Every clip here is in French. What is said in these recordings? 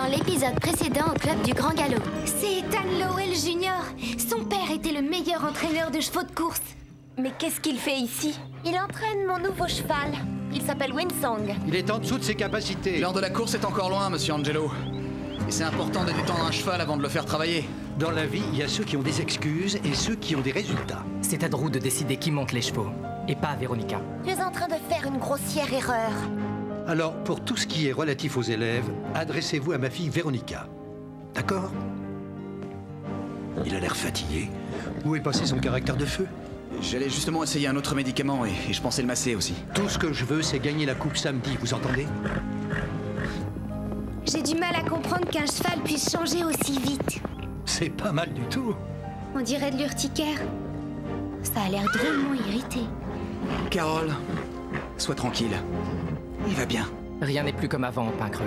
Dans l'épisode précédent au club du Grand Galop. C'est Ethan Lowell Jr. Son père était le meilleur entraîneur de chevaux de course. Mais qu'est-ce qu'il fait ici? Il entraîne mon nouveau cheval. Il s'appelle Winsong. Il est en dessous de ses capacités. L'heure de la course est encore loin, monsieur Angelo. Et c'est important de détendre un cheval avant de le faire travailler. Dans la vie, il y a ceux qui ont des excuses et ceux qui ont des résultats. C'est à Drew de décider qui monte les chevaux, et pas à Véronica. Tu es en train de faire une grossière erreur. Alors, pour tout ce qui est relatif aux élèves, adressez-vous à ma fille Véronica. D'accord? Il a l'air fatigué. Où est passé son caractère de feu? J'allais justement essayer un autre médicament et je pensais le masser aussi. Tout ce que je veux, c'est gagner la coupe samedi, vous entendez? J'ai du mal à comprendre qu'un cheval puisse changer aussi vite. C'est pas mal du tout. On dirait de l'urticaire. Ça a l'air drôlement irrité. Carole, sois tranquille. Il va bien. Rien n'est plus comme avant au Pain Creux.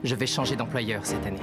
Je vais changer d'employeur cette année.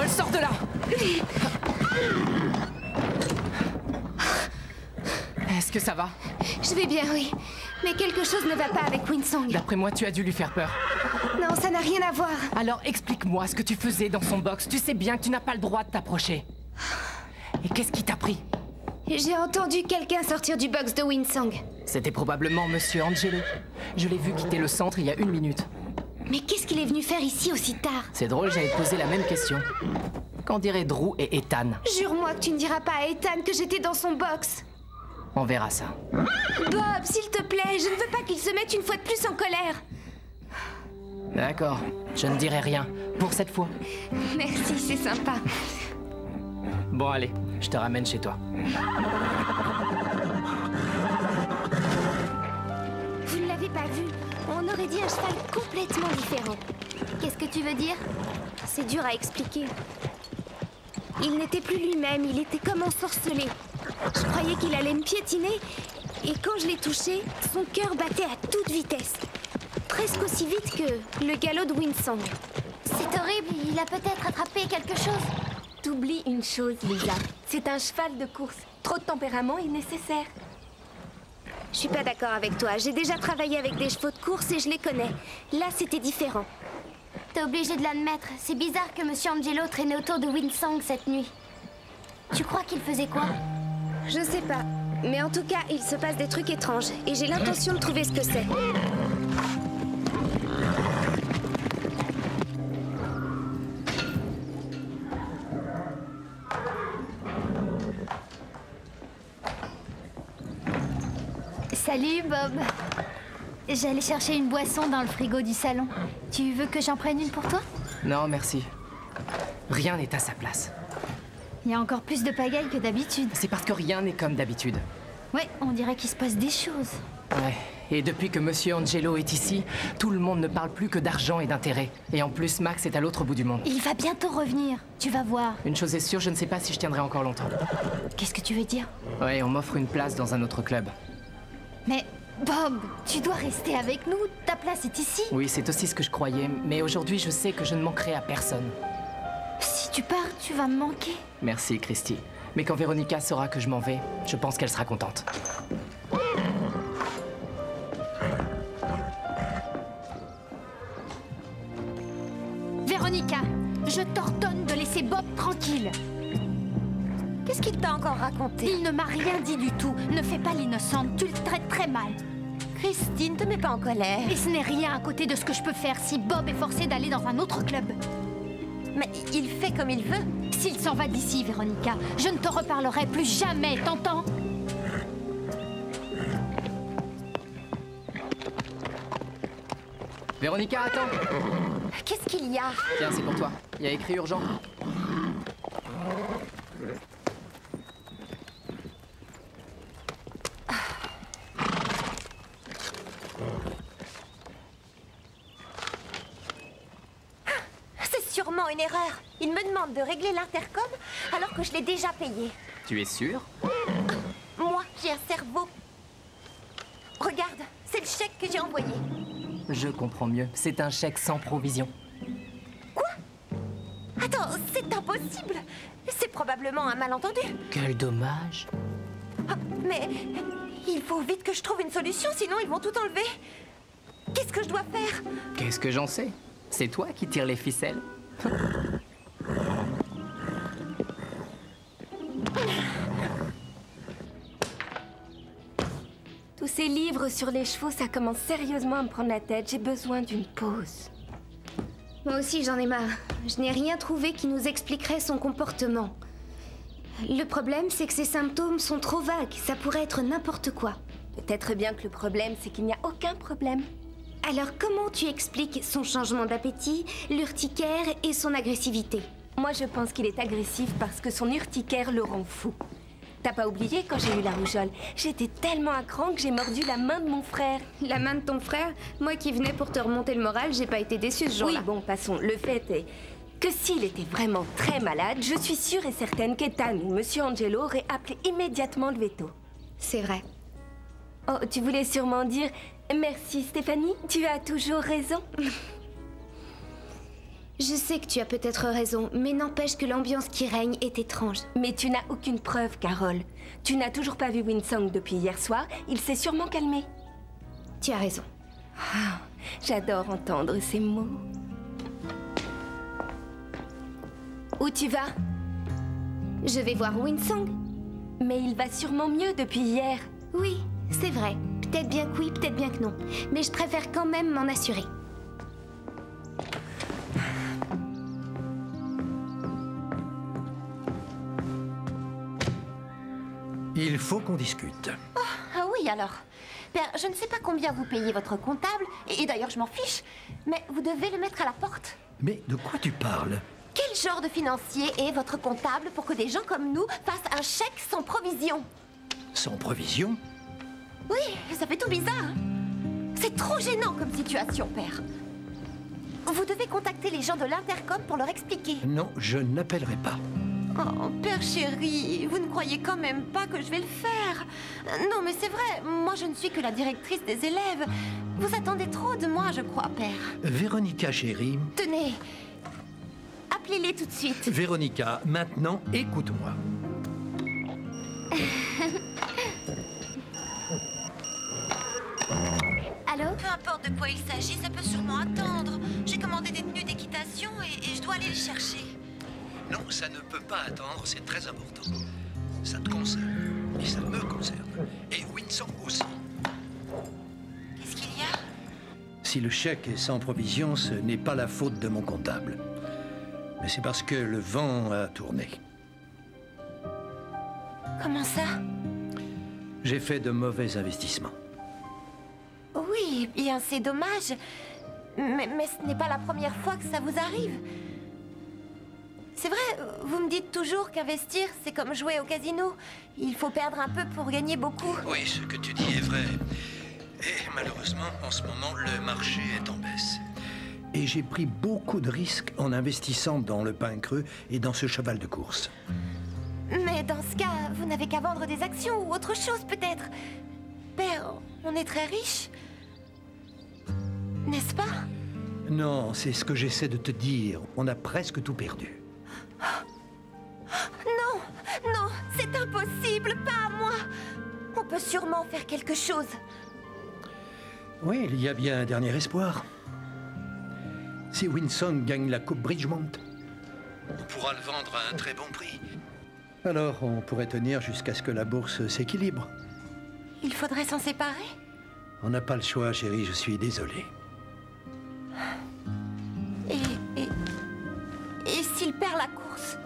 Sors de là! Est-ce que ça va? Je vais bien, oui. Mais quelque chose ne va pas avec Winsong. D'après moi, tu as dû lui faire peur. Non, ça n'a rien à voir. Alors explique-moi ce que tu faisais dans son box. Tu sais bien que tu n'as pas le droit de t'approcher. Et qu'est-ce qui t'a pris? J'ai entendu quelqu'un sortir du box de Winsong. C'était probablement Monsieur Angelo. Je l'ai vu quitter le centre il y a 1 minute. Mais qu'est-ce qu'il est venu faire ici aussi tard? C'est drôle, j'allais te poser la même question. Qu'en diraient Drew et Ethan? Jure-moi que tu ne diras pas à Ethan que j'étais dans son box. On verra ça. Bob, s'il te plaît, je ne veux pas qu'il se mette une fois de plus en colère. D'accord, je ne dirai rien. Pour cette fois. Merci, c'est sympa. Bon, allez, je te ramène chez toi. Vous ne l'avez pas vu? On aurait dit un cheval complètement différent. Qu'est-ce que tu veux dire? C'est dur à expliquer. Il n'était plus lui-même, il était comme ensorcelé. Je croyais qu'il allait me piétiner, et quand je l'ai touché, son cœur battait à toute vitesse. Presque aussi vite que le galop de Winsong. C'est horrible, il a peut-être attrapé quelque chose. T'oublies une chose, Lisa. C'est un cheval de course. Trop de tempérament est nécessaire. Je suis pas d'accord avec toi. J'ai déjà travaillé avec des chevaux de course et je les connais. Là, c'était différent. T'es obligé de l'admettre. C'est bizarre que Monsieur Angelo traînait autour de Winsong cette nuit. Tu crois qu'il faisait quoi? Je sais pas. Mais en tout cas, il se passe des trucs étranges. Et j'ai l'intention de trouver ce que c'est. Salut, Bob. J'allais chercher une boisson dans le frigo du salon. Tu veux que j'en prenne une pour toi? Non, merci. Rien n'est à sa place. Il y a encore plus de pagaille que d'habitude. C'est parce que rien n'est comme d'habitude. Ouais, on dirait qu'il se passe des choses. Ouais, et depuis que Monsieur Angelo est ici, tout le monde ne parle plus que d'argent et d'intérêt. Et en plus, Max est à l'autre bout du monde. Il va bientôt revenir. Tu vas voir. Une chose est sûre, je ne sais pas si je tiendrai encore longtemps. Qu'est-ce que tu veux dire? Ouais, on m'offre une place dans un autre club. Mais, Bob, tu dois rester avec nous. Ta place est ici. Oui, c'est aussi ce que je croyais. Mais aujourd'hui, je sais que je ne manquerai à personne. Si tu pars, tu vas me manquer. Merci, Christy. Mais quand Véronica saura que je m'en vais, je pense qu'elle sera contente. Véronica, je t'ordonne de laisser Bob tranquille. Qu'est-ce qu'il t'a encore raconté? Il ne m'a rien dit du tout. Ne fais pas l'innocente, tu le traites très mal. Christine, te mets pas en colère. Et ce n'est rien à côté de ce que je peux faire si Bob est forcé d'aller dans un autre club. Mais il fait comme il veut. S'il s'en va d'ici, Véronica, je ne te reparlerai plus jamais, t'entends? Véronica, attends. Qu'est-ce qu'il y a? Tiens, c'est pour toi. Il y a écrit urgent. C'est sûrement une erreur. Il me demande de régler l'intercom alors que je l'ai déjà payé. Tu es sûr? Moi, j'ai un cerveau. Regarde, c'est le chèque que j'ai envoyé. Je comprends mieux. C'est un chèque sans provision. Attends, c'est impossible. C'est probablement un malentendu. Quel dommage. Ah, mais il faut vite que je trouve une solution, sinon ils vont tout enlever. Qu'est-ce que je dois faire? Qu'est-ce que j'en sais? C'est toi qui tires les ficelles. Tous ces livres sur les chevaux, ça commence sérieusement à me prendre la tête. J'ai besoin d'une pause. Moi aussi, j'en ai marre. Je n'ai rien trouvé qui nous expliquerait son comportement. Le problème, c'est que ses symptômes sont trop vagues. Ça pourrait être n'importe quoi. Peut-être bien que le problème, c'est qu'il n'y a aucun problème. Alors, comment tu expliques son changement d'appétit, l'urticaire et son agressivité? Moi, je pense qu'il est agressif parce que son urticaire le rend fou. T'as pas oublié quand j'ai eu la rougeole? J'étais tellement à cran que j'ai mordu la main de mon frère. La main de ton frère? Moi qui venais pour te remonter le moral, j'ai pas été déçue ce jour-là. Oui, bon, passons. Le fait est que s'il était vraiment très malade, je suis sûre et certaine qu'Ethan ou Monsieur Angelo auraient appelé immédiatement le veto. C'est vrai. Oh, tu voulais sûrement dire merci Stéphanie, tu as toujours raison. Je sais que tu as peut-être raison, mais n'empêche que l'ambiance qui règne est étrange. Mais tu n'as aucune preuve, Carole. Tu n'as toujours pas vu Winsong depuis hier soir. Il s'est sûrement calmé. Tu as raison. Ah, j'adore entendre ces mots. Où tu vas? Je vais voir Winsong. Mais il va sûrement mieux depuis hier. Oui, c'est vrai. Peut-être bien que oui, peut-être bien que non. Mais je préfère quand même m'en assurer. Il faut qu'on discute. Oh, ah oui alors. Père, je ne sais pas combien vous payez votre comptable, et d'ailleurs je m'en fiche, mais vous devez le mettre à la porte. Mais de quoi tu parles? Quel genre de financier est votre comptable pour que des gens comme nous fassent un chèque sans provision? Sans provision? Oui, ça fait tout bizarre. Hein? C'est trop gênant comme situation, Père. Vous devez contacter les gens de l'intercom pour leur expliquer. Non, je n'appellerai pas. Oh, Père chéri, vous ne croyez quand même pas que je vais le faire? Non, mais c'est vrai, moi je ne suis que la directrice des élèves. Vous attendez trop de moi, je crois, Père. Véronica, chérie. Tenez, appelez-les tout de suite. Véronica, maintenant, écoute-moi. Allô? Peu importe de quoi il s'agit, ça peut sûrement attendre. J'ai commandé des tenues d'équitation et je dois aller les chercher. Non, ça ne peut pas attendre, c'est très important. Ça te concerne, et ça me concerne. Et Winsong aussi. Qu'est-ce qu'il y a? Si le chèque est sans provision, ce n'est pas la faute de mon comptable. Mais c'est parce que le vent a tourné. Comment ça? J'ai fait de mauvais investissements. Oui, bien c'est dommage. Mais ce n'est pas la première fois que ça vous arrive. C'est vrai, vous me dites toujours qu'investir, c'est comme jouer au casino. Il faut perdre un peu pour gagner beaucoup. Oui, ce que tu dis est vrai. Et malheureusement, en ce moment, le marché est en baisse. Et j'ai pris beaucoup de risques en investissant dans le pain creux et dans ce cheval de course. Mais dans ce cas, vous n'avez qu'à vendre des actions ou autre chose peut-être. Père, on est très riche. N'est-ce pas? Non, c'est ce que j'essaie de te dire. On a presque tout perdu. Non, non, c'est impossible, pas à moi. On peut sûrement faire quelque chose. Oui, il y a bien un dernier espoir. Si Winsong gagne la Coupe Bridgemont, on pourra le vendre à un très bon prix. Alors, on pourrait tenir jusqu'à ce que la bourse s'équilibre. Il faudrait s'en séparer? On n'a pas le choix, chérie, je suis désolé. Et s'il perd la course?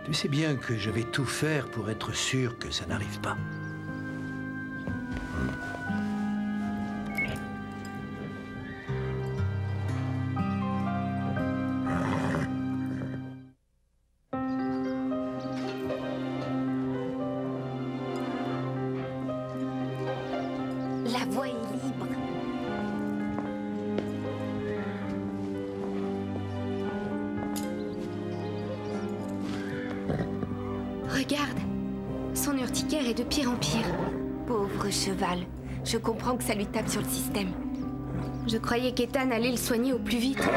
Tu sais bien que je vais tout faire pour être sûr que ça n'arrive pas. Son urticaire est de pire en pire. Pauvre cheval. Je comprends que ça lui tape sur le système. Je croyais qu'Ethan allait le soigner au plus vite.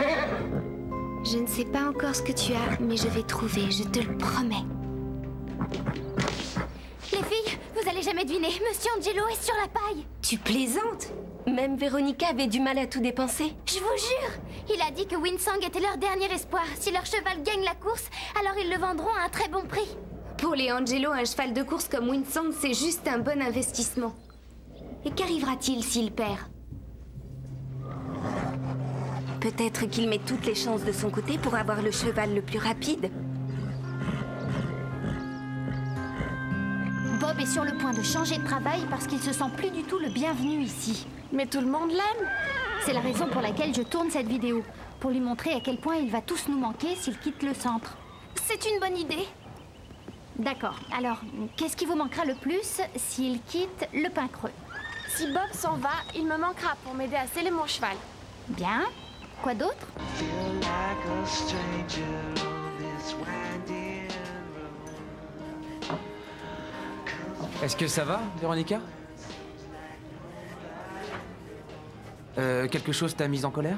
Je ne sais pas encore ce que tu as, mais je vais trouver, je te le promets. Les filles, vous allez jamais deviner, Monsieur Angelo est sur la paille. Tu plaisantes? Même Véronica avait du mal à tout dépenser. Je vous jure, il a dit que Winsong était leur dernier espoir. Si leur cheval gagne la course, alors ils le vendront à un très bon prix. Pour les Angelo, un cheval de course comme Winsong, c'est juste un bon investissement. Et qu'arrivera-t-il s'il perd? Peut-être qu'il met toutes les chances de son côté pour avoir le cheval le plus rapide. Bob est sur le point de changer de travail parce qu'il se sent plus du tout le bienvenu ici. Mais tout le monde l'aime. C'est la raison pour laquelle je tourne cette vidéo. Pour lui montrer à quel point il va tous nous manquer s'il quitte le centre. C'est une bonne idée. D'accord. Alors, qu'est-ce qui vous manquera le plus s'il quitte le pain creux? Si Bob s'en va, il me manquera pour m'aider à sceller mon cheval. Bien. Quoi d'autre? Est-ce que ça va, Véronica? Quelque chose t'a mise en colère?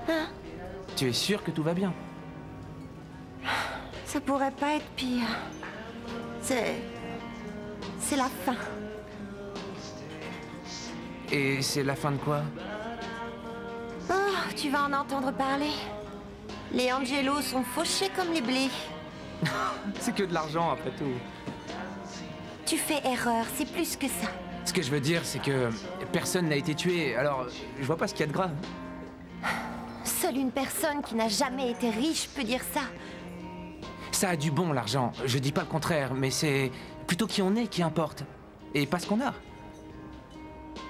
Hein? Tu es sûre que tout va bien? Ça pourrait pas être pire. C'est la fin. Et c'est la fin de quoi? Oh, tu vas en entendre parler. Les Angelo sont fauchés comme les blés. C'est que de l'argent, après tout. Tu fais erreur, c'est plus que ça. Ce que je veux dire, c'est que personne n'a été tué, alors je vois pas ce qu'il y a de grave. Seule une personne qui n'a jamais été riche peut dire ça. Ça a du bon, l'argent. Je dis pas le contraire, mais c'est plutôt qui on est qui importe. Et pas ce qu'on a.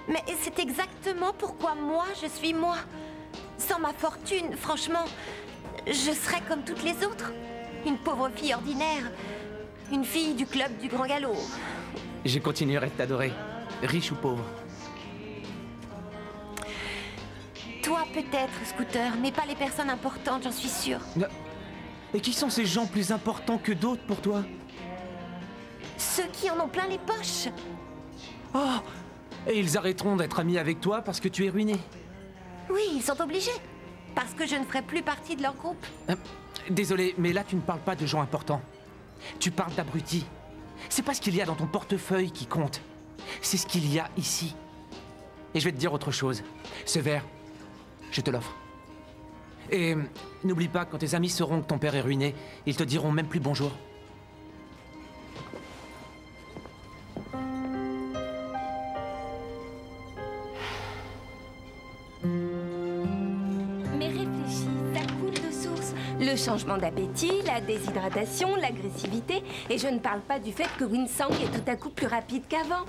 Mais c'est exactement pourquoi moi, je suis moi. Sans ma fortune, franchement, je serais comme toutes les autres. Une pauvre fille ordinaire. Une fille du club du Grand Galop. Je continuerai de t'adorer, riche ou pauvre. Toi peut-être, Scooter, mais pas les personnes importantes, j'en suis sûre. Et qui sont ces gens plus importants que d'autres pour toi? Ceux qui en ont plein les poches. Oh! Et ils arrêteront d'être amis avec toi parce que tu es ruiné. Oui, ils sont obligés. Parce que je ne ferai plus partie de leur groupe. Désolé, mais là tu ne parles pas de gens importants. Tu parles d'abrutis. C'est pas ce qu'il y a dans ton portefeuille qui compte. C'est ce qu'il y a ici. Et je vais te dire autre chose. Ce verre, je te l'offre. Et n'oublie pas, quand tes amis sauront que ton père est ruiné, ils te diront même plus bonjour. Mais réfléchis, ça coule de source. Le changement d'appétit, la déshydratation, l'agressivité. Et je ne parle pas du fait que Winsong est tout à coup plus rapide qu'avant.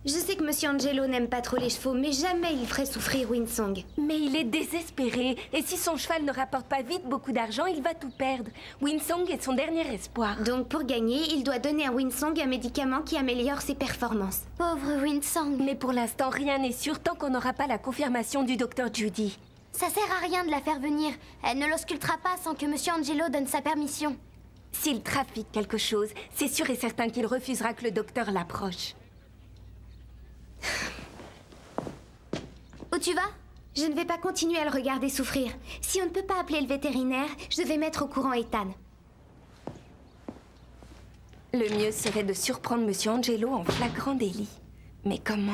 Je sais que Monsieur Angelo n'aime pas trop les chevaux, mais jamais il ferait souffrir Winsong. Mais il est désespéré. Et si son cheval ne rapporte pas vite beaucoup d'argent, il va tout perdre. Winsong est son dernier espoir. Donc pour gagner, il doit donner à Winsong un médicament qui améliore ses performances. Pauvre Winsong. Mais pour l'instant, rien n'est sûr tant qu'on n'aura pas la confirmation du docteur Judy. Ça sert à rien de la faire venir. Elle ne l'auscultera pas sans que Monsieur Angelo donne sa permission. S'il trafique quelque chose, c'est sûr et certain qu'il refusera que le docteur l'approche. Où tu vas? Je ne vais pas continuer à le regarder souffrir. Si on ne peut pas appeler le vétérinaire, je vais mettre au courant Ethan. Le mieux serait de surprendre Monsieur Angelo en flagrant délit. Mais comment?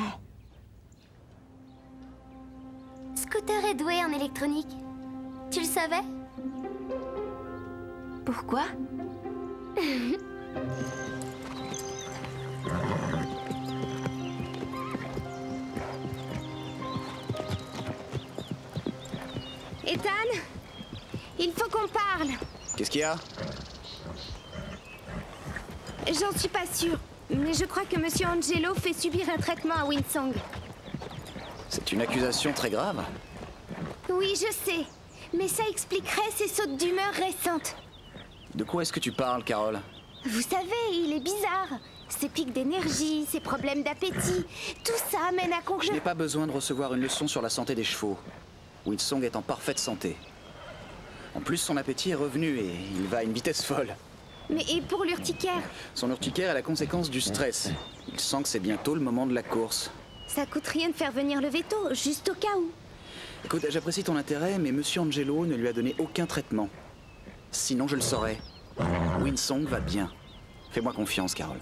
Scooter est doué en électronique. Tu le savais? Pourquoi? Ethan, il faut qu'on parle. Qu'est-ce qu'il y a? J'en suis pas sûre, mais je crois que Monsieur Angelo fait subir un traitement à Winsong. C'est une accusation très grave. Oui, je sais, mais ça expliquerait ses sautes d'humeur récentes. De quoi est-ce que tu parles, Carole? Vous savez, il est bizarre. Ses pics d'énergie, ses problèmes d'appétit, tout ça amène à Je conclure... n'ai pas besoin de recevoir une leçon sur la santé des chevaux. Winsong est en parfaite santé. En plus, son appétit est revenu et il va à une vitesse folle. Mais et pour l'urticaire? Son urticaire est la conséquence du stress. Il sent que c'est bientôt le moment de la course. Ça coûte rien de faire venir le veto, juste au cas où. Écoute, j'apprécie ton intérêt, mais Monsieur Angelo ne lui a donné aucun traitement. Sinon, je le saurais. Winsong va bien. Fais-moi confiance, Carole.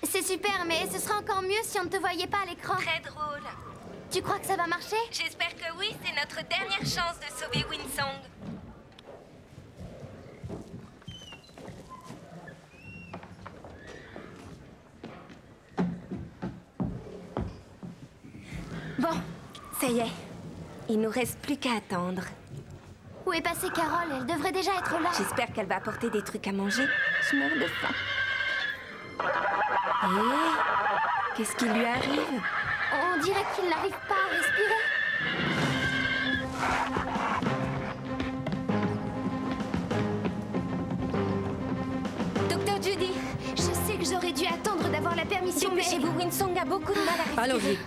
C'est super, mais ce serait encore mieux si on ne te voyait pas à l'écran. Très drôle. Tu crois que ça va marcher? J'espère que oui, c'est notre dernière chance de sauver Winsong. Bon, ça y est. Il nous reste plus qu'à attendre. Où est passée Carole? Elle devrait déjà être là. J'espère qu'elle va apporter des trucs à manger. Je meurs de faim. Qu'est-ce qui lui arrive? On dirait qu'il n'arrive pas à respirer. Docteur Judy, je sais que j'aurais dû attendre d'avoir la permission, mais chez vous, Winsong a beaucoup de mal à respirer. Allons-y.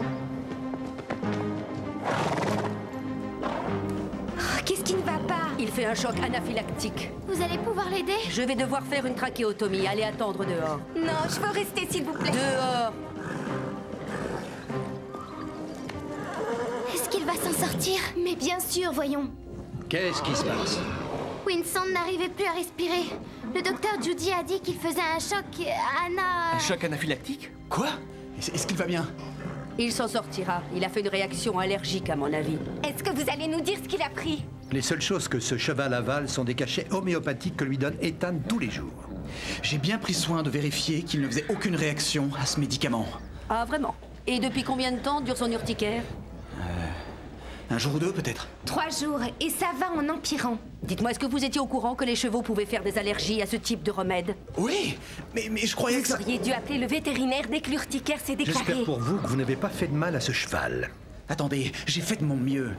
Oh, qu'est-ce qui ne va pas? Il fait un choc anaphylactique. Vous allez pouvoir l'aider? Je vais devoir faire une trachéotomie. Allez attendre dehors. Non, je veux rester, s'il vous plaît. Dehors. Est-ce qu'il va s'en sortir? Mais bien sûr, voyons. Qu'est-ce qui se passe? Winsong n'arrivait plus à respirer. Le docteur Judy a dit qu'il faisait un choc Un choc anaphylactique? Quoi? Est-ce qu'il va bien? Il s'en sortira. Il a fait une réaction allergique, à mon avis. Est-ce que vous allez nous dire ce qu'il a pris? Les seules choses que ce cheval avale sont des cachets homéopathiques que lui donne Ethan tous les jours. J'ai bien pris soin de vérifier qu'il ne faisait aucune réaction à ce médicament. Ah, vraiment? Et depuis combien de temps dure son urticaire? Un jour ou deux, peut-être. 3 jours, et ça va en empirant. Dites-moi, est-ce que vous étiez au courant que les chevaux pouvaient faire des allergies à ce type de remède? Oui, mais je croyais que Vous ça... auriez dû appeler le vétérinaire dès que l'urticaire s'est déclaré. J'espère pour vous que vous n'avez pas fait de mal à ce cheval. Attendez, j'ai fait de mon mieux.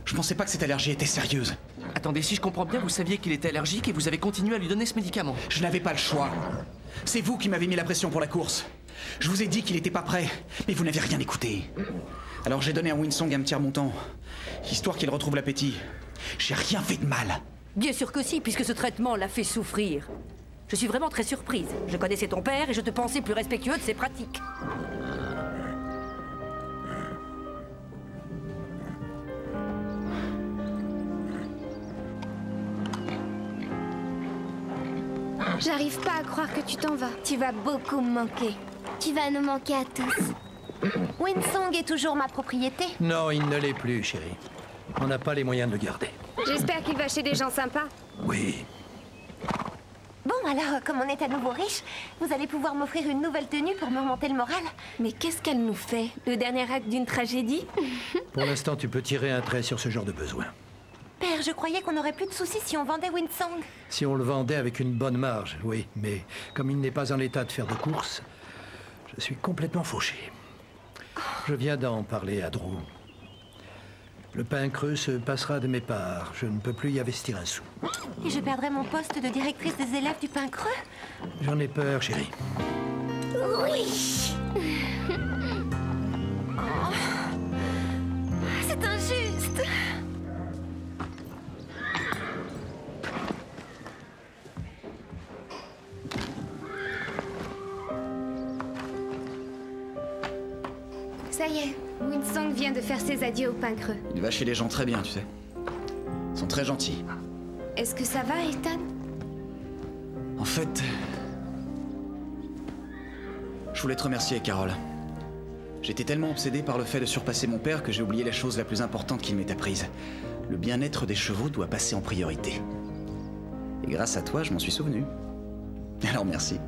Je pensais pas que cette allergie était sérieuse. Attendez, si je comprends bien, vous saviez qu'il était allergique et vous avez continué à lui donner ce médicament. Je n'avais pas le choix. C'est vous qui m'avez mis la pression pour la course. Je vous ai dit qu'il n'était pas prêt, mais vous n'avez rien écouté. Alors j'ai donné à Winsong un petit remontant, histoire qu'il retrouve l'appétit. J'ai rien fait de mal. Bien sûr que si, puisque ce traitement l'a fait souffrir. Je suis vraiment très surprise. Je connaissais ton père et je te pensais plus respectueux de ses pratiques. J'arrive pas à croire que tu t'en vas. Tu vas beaucoup me manquer. Tu vas nous manquer à tous. Winsong est toujours ma propriété. Non, il ne l'est plus, chérie. On n'a pas les moyens de le garder. J'espère qu'il va chez des gens sympas. Oui. Bon, alors, comme on est à nouveau riche, vous allez pouvoir m'offrir une nouvelle tenue pour me remonter le moral. Mais qu'est-ce qu'elle nous fait? Le dernier acte d'une tragédie? Pour l'instant, tu peux tirer un trait sur ce genre de besoin. Père, je croyais qu'on n'aurait plus de soucis si on vendait Winsong. Si on le vendait avec une bonne marge, oui. Mais comme il n'est pas en état de faire de courses, je suis complètement fauché. Je viens d'en parler à Drew. Le pain creux se passera de mes parts. Je ne peux plus y investir un sou. Et je perdrai mon poste de directrice des élèves du pain creux? J'en ai peur, chérie. Oui. Oh. C'est injuste. Ça y est, Winsong vient de faire ses adieux au pain creux. Il va chez les gens très bien, tu sais. Ils sont très gentils. Est-ce que ça va, Ethan? En fait... Je voulais te remercier, Carole. J'étais tellement obsédé par le fait de surpasser mon père que j'ai oublié la chose la plus importante qu'il m'ait apprise. Le bien-être des chevaux doit passer en priorité. Et grâce à toi, je m'en suis souvenu. Alors merci.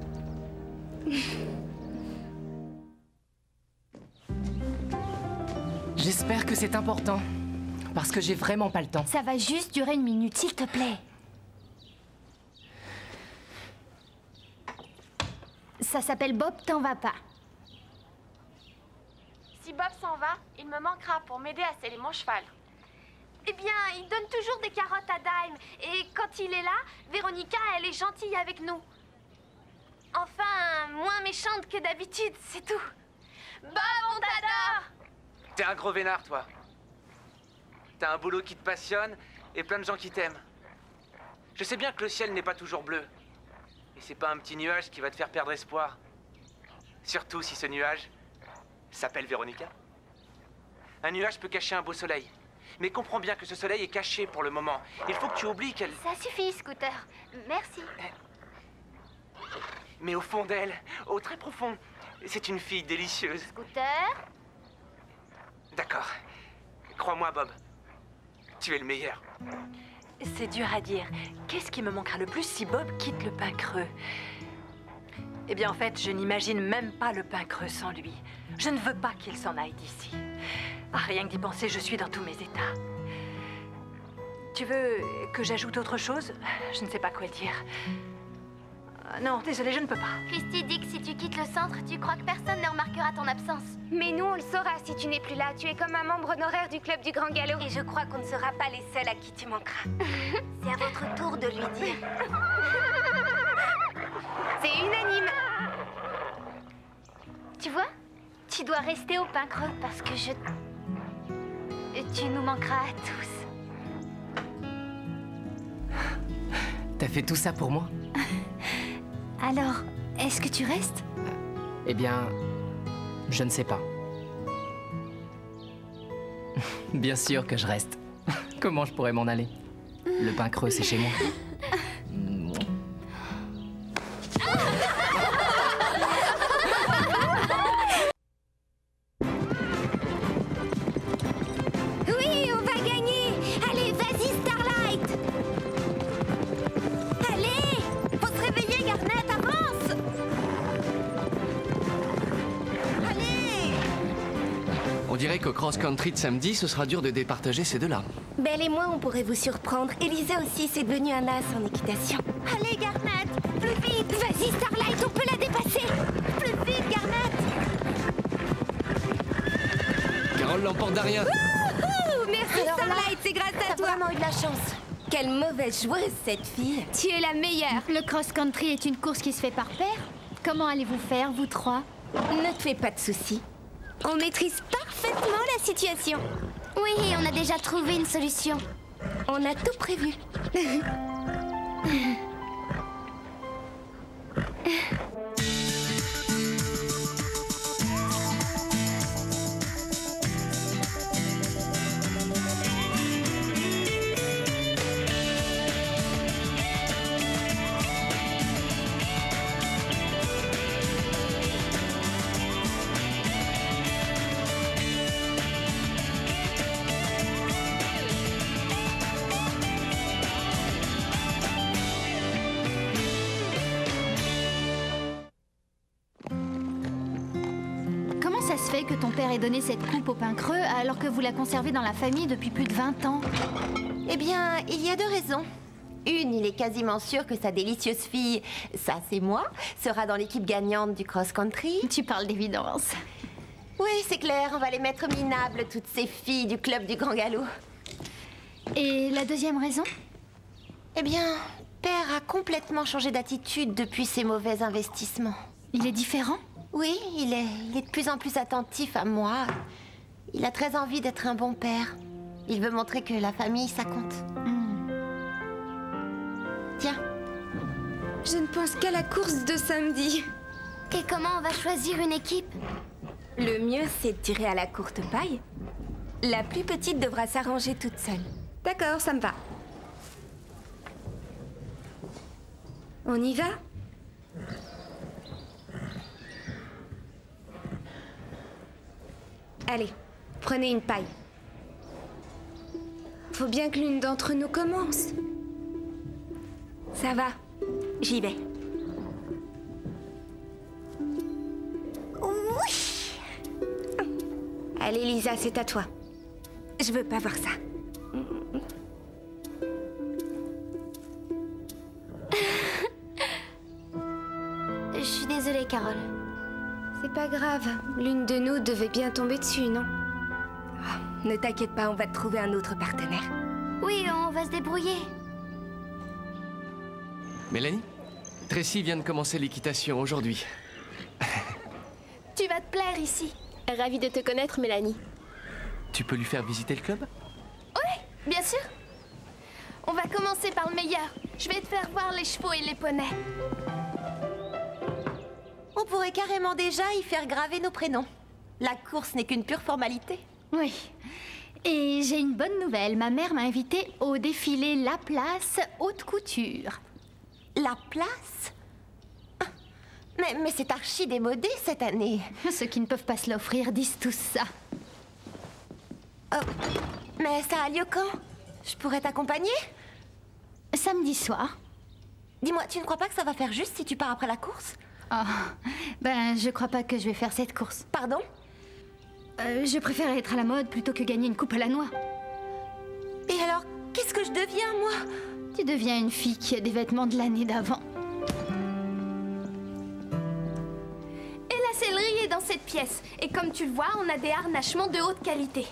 J'espère que c'est important. Parce que j'ai vraiment pas le temps. Ça va juste durer 1 minute, s'il te plaît. Ça s'appelle Bob t'en vas pas. Si Bob s'en va, il me manquera pour m'aider à sceller mon cheval. Eh bien, il donne toujours des carottes à Dime. Et quand il est là, Véronica, elle est gentille avec nous. Enfin, moins méchante que d'habitude, c'est tout. Bob, on t'adore! T'es un gros vénard, toi. T'as un boulot qui te passionne et plein de gens qui t'aiment. Je sais bien que le ciel n'est pas toujours bleu. Et c'est pas un petit nuage qui va te faire perdre espoir. Surtout si ce nuage s'appelle Véronica. Un nuage peut cacher un beau soleil. Mais comprends bien que ce soleil est caché pour le moment. Il faut que tu oublies qu'elle... Ça suffit, Scooter. Merci. Mais au fond d'elle, au très profond, c'est une fille délicieuse. Scooter? D'accord. Crois-moi, Bob. Tu es le meilleur. C'est dur à dire. Qu'est-ce qui me manquera le plus si Bob quitte le pain creux? Eh bien, en fait, je n'imagine même pas le pain creux sans lui. Je ne veux pas qu'il s'en aille d'ici. Ah, rien que d'y penser, je suis dans tous mes états. Tu veux que j'ajoute autre chose? Je ne sais pas quoi dire. Non, désolé, je ne peux pas. Christy dit que si tu quittes le centre, tu crois que personne ne remarquera ton absence. Mais nous, on le saura si tu n'es plus là. Tu es comme un membre honoraire du club du Grand Galop. Et je crois qu'on ne sera pas les seuls à qui tu manqueras. C'est à votre tour de lui dire. C'est unanime. Tu vois? Tu dois rester au pain creux parce que tu nous manqueras à tous. T'as fait tout ça pour moi? Alors, est-ce que tu restes? Eh bien, je ne sais pas. Bien sûr que je reste. Comment je pourrais m'en aller? Le pain creux, c'est chez moi. Oui, on va gagner. Allez, vas-y, Starlight. Allez! Faut se réveiller, Garnet, avance! Allez! On dirait qu'au cross-country de samedi, ce sera dur de départager ces deux-là. Belle et moi, on pourrait vous surprendre. Elisa aussi, c'est devenu un as en équitation. Allez, Garnet! Plus vite! Vas-y, Starlight, on peut la dépasser. Plus vite, Garnet! Carole l'emporte derrière. Merci, Starlight, c'est grâce à T'as toi. vraiment eu de la chance. Quelle mauvaise joueuse, cette fille. Tu es la meilleure. Le cross-country est une course qui se fait par paire. Comment allez-vous faire, vous trois? Ne te fais pas de soucis. On maîtrise parfaitement la situation. Oui, on a déjà trouvé une solution. On a tout prévu. Comment ça se fait que ton père ait donné cette coupe au pain creux alors que vous la conservez dans la famille depuis plus de 20 ans? Eh bien, il y a deux raisons. Une, il est quasiment sûr que sa délicieuse fille, ça c'est moi, sera dans l'équipe gagnante du cross-country. Tu parles d'évidence. Oui, c'est clair, on va les mettre minables, toutes ces filles du club du Grand Galop. Et la deuxième raison? Eh bien, Père a complètement changé d'attitude depuis ses mauvais investissements. Il est différent? Oui, il est de plus en plus attentif à moi. Il a très envie d'être un bon père. Il veut montrer que la famille, ça compte. Tiens. Je ne pense qu'à la course de samedi. Et comment on va choisir une équipe? Le mieux, c'est de tirer à la courte paille. La plus petite devra s'arranger toute seule. D'accord, ça me va. On y va? Allez, prenez une paille. Faut bien que l'une d'entre nous commence. Ça va, j'y vais. Oui. Allez Lisa, c'est à toi. Je veux pas voir ça. Je suis désolée, Carole. C'est pas grave, l'une de nous devait bien tomber dessus, non? Oh, ne t'inquiète pas, on va te trouver un autre partenaire. Oui, on va se débrouiller. Mélanie, Tracy vient de commencer l'équitation aujourd'hui. Tu vas te plaire ici. Ravie de te connaître, Mélanie. Tu peux lui faire visiter le club? Oui, bien sûr. On va commencer par le meilleur. Je vais te faire voir les chevaux et les poneys. On pourrait carrément déjà y faire graver nos prénoms. La course n'est qu'une pure formalité. Oui. Et j'ai une bonne nouvelle. Ma mère m'a invitée au défilé La Place Haute Couture. La place? Mais c'est archi démodé cette année. Ceux qui ne peuvent pas se l'offrir disent tous ça. Oh, mais ça a lieu quand? Je pourrais t'accompagner? Samedi soir. Dis-moi, tu ne crois pas que ça va faire juste si tu pars après la course? Oh, ben je crois pas que je vais faire cette course. Pardon? Je préfère être à la mode plutôt que gagner une coupe à la noix. Et alors, qu'est-ce que je deviens, moi? Tu deviens une fille qui a des vêtements de l'année d'avant. Et la sellerie est dans cette pièce. Et comme tu le vois, on a des harnachements de haute qualité.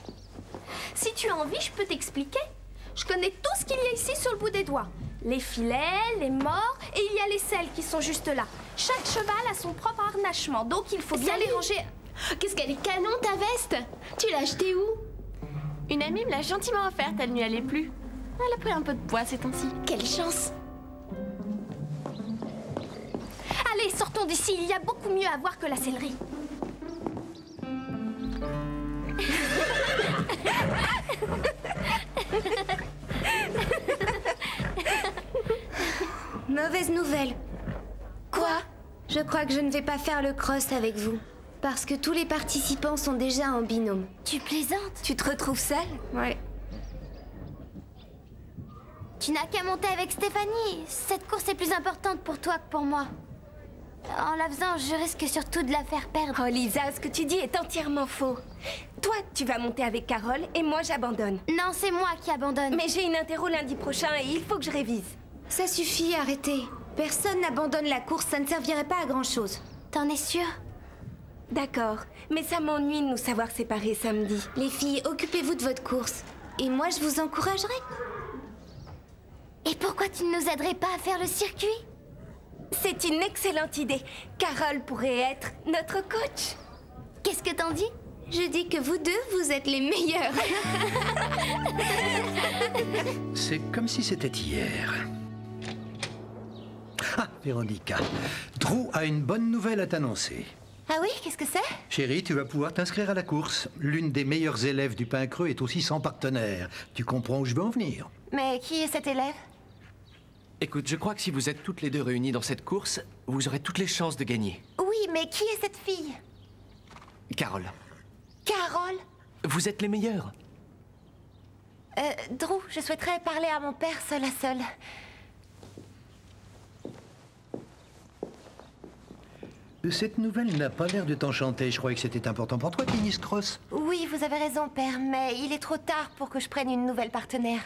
Si tu as envie, je peux t'expliquer. Je connais tout ce qu'il y a ici sur le bout des doigts. Les filets, les morts, et il y a les selles qui sont juste là. Chaque cheval a son propre harnachement, donc il faut bien les ranger. Qu'est-ce qu'elle est canon, ta veste! Tu l'as achetée où? Une amie me l'a gentiment offerte, elle n'y allait plus. Elle a pris un peu de poids ces temps-ci. Quelle chance! Allez, sortons d'ici, il y a beaucoup mieux à voir que la sellerie. Mauvaise nouvelle. Quoi? Je crois que je ne vais pas faire le cross avec vous. Parce que tous les participants sont déjà en binôme. Tu plaisantes? Tu te retrouves seule? Ouais. Tu n'as qu'à monter avec Stéphanie. Cette course est plus importante pour toi que pour moi. En la faisant, je risque surtout de la faire perdre. Oh Lisa, ce que tu dis est entièrement faux. Toi, tu vas monter avec Carole et moi j'abandonne. Non, c'est moi qui abandonne. Mais j'ai une interro lundi prochain et il faut que je révise. Ça suffit, arrêtez. Personne n'abandonne la course, ça ne servirait pas à grand-chose. T'en es sûre? D'accord, mais ça m'ennuie de nous savoir séparés samedi. Les filles, occupez-vous de votre course. Et moi, je vous encouragerai. Et pourquoi tu ne nous aiderais pas à faire le circuit? C'est une excellente idée. Carole pourrait être notre coach. Qu'est-ce que t'en dis? Je dis que vous deux, vous êtes les meilleurs. C'est comme si c'était hier. Ah, Véronica, Drew a une bonne nouvelle à t'annoncer. Ah oui, qu'est-ce que c'est? Chérie, tu vas pouvoir t'inscrire à la course. L'une des meilleures élèves du Pain Creux est aussi sans partenaire. Tu comprends où je veux en venir? Mais qui est cet élève? Écoute, je crois que si vous êtes toutes les deux réunies dans cette course, vous aurez toutes les chances de gagner. Oui, mais qui est cette fille? Carole, Carole? vous êtes les meilleures. Drew, je souhaiterais parler à mon père seul à seul. Cette nouvelle n'a pas l'air de t'enchanter. Je croyais que c'était important pour toi, tennis cross. Oui, vous avez raison, père, mais il est trop tard pour que je prenne une nouvelle partenaire.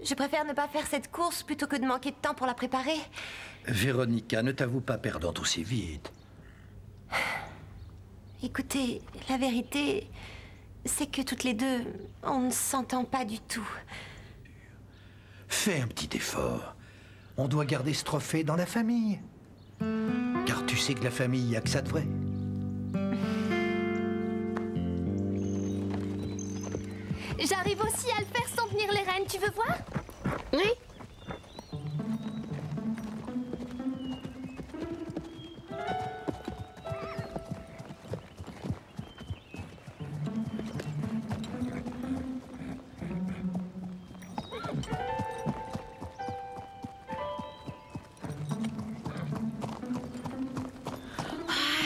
Je préfère ne pas faire cette course plutôt que de manquer de temps pour la préparer. Véronica, ne t'avoue pas perdante aussi vite. Écoutez, la vérité, c'est que toutes les deux, on ne s'entend pas du tout. Fais un petit effort. On doit garder ce trophée dans la famille. Car tu sais que la famille, il n'y a que ça de vrai. J'arrive aussi à le faire sans tenir les rênes, tu veux voir? Oui.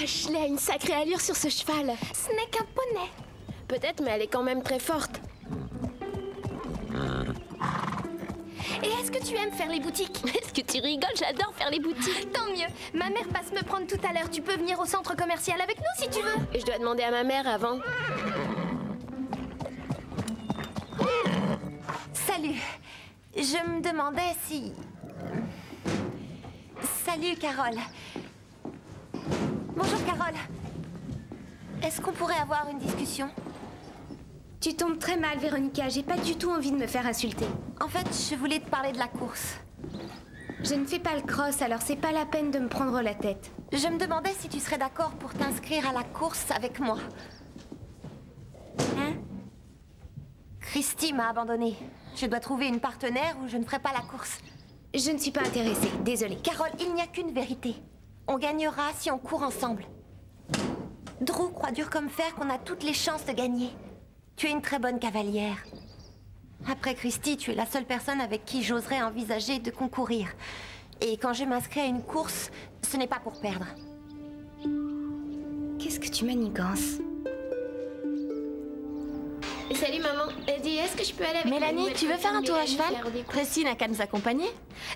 Ashley a une sacrée allure sur ce cheval. Ce n'est qu'un poney. Peut-être, mais elle est quand même très forte. Et est-ce que tu aimes faire les boutiques? Est-ce que tu rigoles? J'adore faire les boutiques. Tant mieux. Ma mère passe me prendre tout à l'heure. Tu peux venir au centre commercial avec nous si tu veux. Et je dois demander à ma mère avant. Salut. Je me demandais si... Salut, Carole. Bonjour, Carole. Est-ce qu'on pourrait avoir une discussion? Tu tombes très mal, Véronica. J'ai pas du tout envie de me faire insulter. En fait, je voulais te parler de la course. Je ne fais pas le cross, alors c'est pas la peine de me prendre la tête. Je me demandais si tu serais d'accord pour t'inscrire à la course avec moi. Hein? Christy m'a abandonnée. Je dois trouver une partenaire ou je ne ferai pas la course. Je ne suis pas intéressée, désolée. Carole, il n'y a qu'une vérité. On gagnera si on court ensemble. Drew croit dur comme fer qu'on a toutes les chances de gagner. Tu es une très bonne cavalière. Après Christy, tu es la seule personne avec qui j'oserais envisager de concourir. Et quand je m'inscris à une course, ce n'est pas pour perdre. Qu'est-ce que tu manigances? Salut maman. Dis, est-ce que je peux aller avec Mélanie, tu veux faire un tour à cheval? Christy n'a qu'à nous accompagner.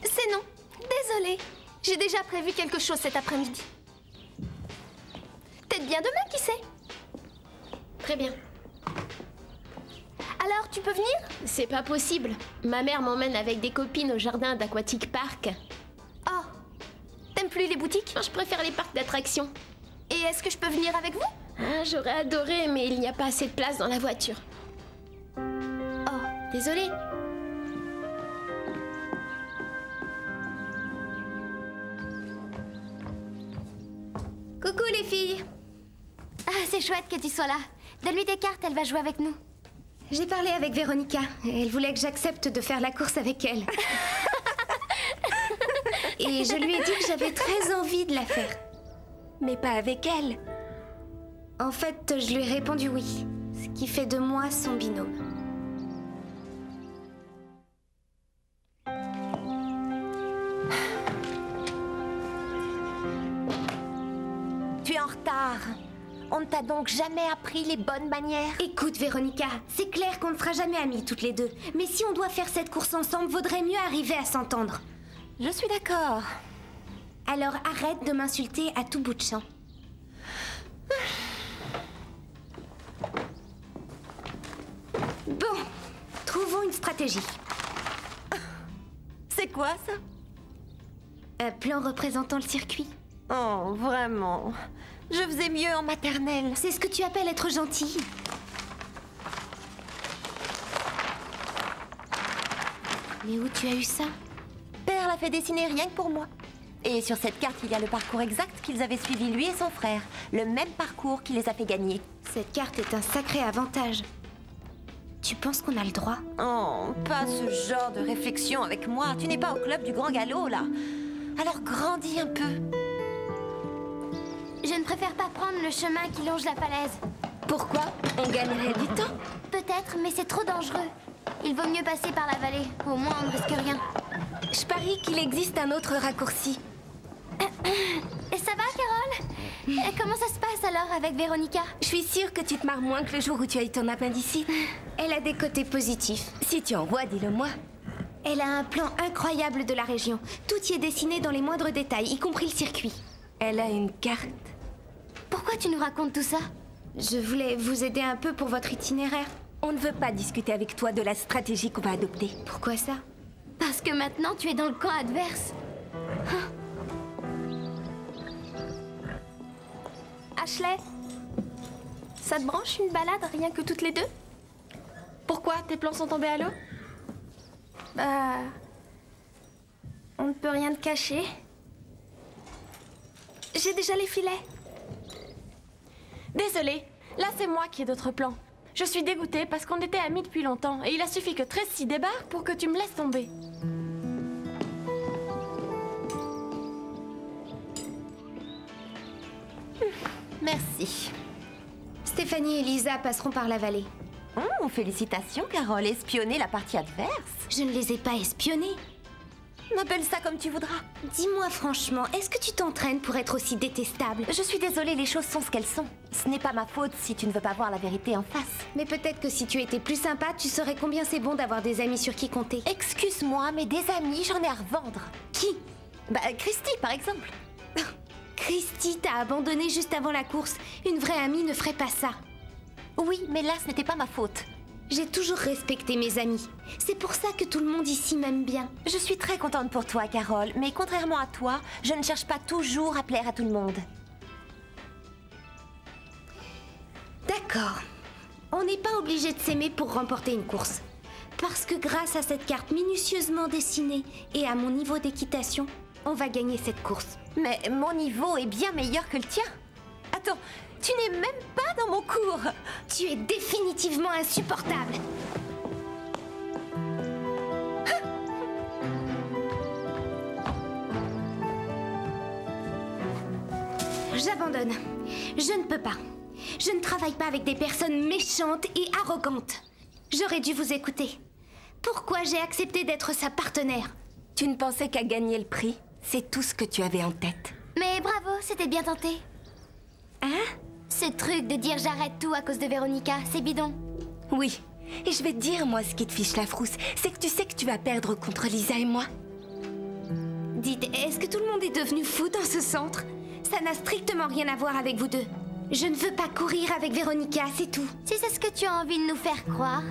C'est non. Désolée. J'ai déjà prévu quelque chose cet après-midi. Peut-être bien demain, qui sait? Très bien. Alors, tu peux venir? C'est pas possible. Ma mère m'emmène avec des copines au jardin d'Aquatic Park. Oh. T'aimes plus les boutiques? Je préfère les parcs d'attractions. Et est-ce que je peux venir avec vous? Ah, j'aurais adoré, mais il n'y a pas assez de place dans la voiture. Oh, désolée. Coucou les filles. Ah, c'est chouette que tu sois là. Donne-lui tes cartes, elle va jouer avec nous. J'ai parlé avec Véronica. Elle voulait que j'accepte de faire la course avec elle. Et je lui ai dit que j'avais très envie de la faire. Mais pas avec elle. En fait, je lui ai répondu oui. Ce qui fait de moi son binôme. Tu es en retard. On ne t'a donc jamais appris les bonnes manières? Écoute, Véronica, c'est clair qu'on ne sera jamais amies toutes les deux. Mais si on doit faire cette course ensemble, vaudrait mieux arriver à s'entendre. Je suis d'accord. Alors arrête de m'insulter à tout bout de champ. Bon, trouvons une stratégie. C'est quoi ça? Un plan représentant le circuit. Oh, vraiment? Je faisais mieux en maternelle. C'est ce que tu appelles être gentille. Mais où tu as eu ça? Père l'a fait dessiner rien que pour moi. Et sur cette carte, il y a le parcours exact qu'ils avaient suivi, lui et son frère. Le même parcours qui les a fait gagner. Cette carte est un sacré avantage. Tu penses qu'on a le droit? Oh, pas ce genre de réflexion avec moi. Tu n'es pas au club du Grand Galop, là. Alors grandis un peu. Je ne préfère pas prendre le chemin qui longe la falaise. Pourquoi? On gagnerait du temps? Peut-être, mais c'est trop dangereux. Il vaut mieux passer par la vallée. Au moins, on ne risque rien. Je parie qu'il existe un autre raccourci. Et ça va, Carole? Comment ça se passe alors avec Véronica? Je suis sûre que tu te marres moins que le jour où tu as eu ton appendicite. Elle a des côtés positifs. Si tu en vois, dis-le-moi. Elle a un plan incroyable de la région. Tout y est dessiné dans les moindres détails, y compris le circuit. Elle a une carte. Pourquoi tu nous racontes tout ça? Je voulais vous aider un peu pour votre itinéraire. On ne veut pas discuter avec toi de la stratégie qu'on va adopter. Pourquoi ça? Parce que maintenant, tu es dans le camp adverse. Ashley, ça te branche une balade rien que toutes les deux? Pourquoi? Tes plans sont tombés à l'eau? Bah... on ne peut rien te cacher. J'ai déjà les filets. Désolée, là c'est moi qui ai d'autres plans. Je suis dégoûtée parce qu'on était amis depuis longtemps et il a suffi que Tracy débarque pour que tu me laisses tomber. Merci. Stéphanie et Lisa passeront par la vallée. Oh, félicitations, Carole. Espionner la partie adverse. Je ne les ai pas espionnés. M'appelle ça comme tu voudras. Dis-moi franchement, est-ce que tu t'entraînes pour être aussi détestable? Je suis désolée, les choses sont ce qu'elles sont. Ce n'est pas ma faute si tu ne veux pas voir la vérité en face. Mais peut-être que si tu étais plus sympa, tu saurais combien c'est bon d'avoir des amis sur qui compter. Excuse-moi, mais des amis, j'en ai à revendre. Qui? Bah, Christy, par exemple. Christy t'a abandonné juste avant la course. Une vraie amie ne ferait pas ça. Oui, mais là, ce n'était pas ma faute. J'ai toujours respecté mes amis. C'est pour ça que tout le monde ici m'aime bien. Je suis très contente pour toi, Carole, mais contrairement à toi, je ne cherche pas toujours à plaire à tout le monde. D'accord. On n'est pas obligé de s'aimer pour remporter une course. Parce que grâce à cette carte minutieusement dessinée et à mon niveau d'équitation, on va gagner cette course. Mais mon niveau est bien meilleur que le tien. Attends, tu n'es même pas dans mon cours. Tu es définitivement insupportable. J'abandonne. Je ne peux pas. Je ne travaille pas avec des personnes méchantes et arrogantes. J'aurais dû vous écouter. Pourquoi j'ai accepté d'être sa partenaire? Tu ne pensais qu'à gagner le prix? C'est tout ce que tu avais en tête. Mais bravo, c'était bien tenté. Hein? Ce truc de dire j'arrête tout à cause de Véronica, c'est bidon. Oui. Et je vais te dire, moi, ce qui te fiche la frousse, c'est que tu sais que tu vas perdre contre Lisa et moi. Dites, est-ce que tout le monde est devenu fou dans ce centre? Ça n'a strictement rien à voir avec vous deux. Je ne veux pas courir avec Véronica, c'est tout. Si c'est ce que tu as envie de nous faire croire.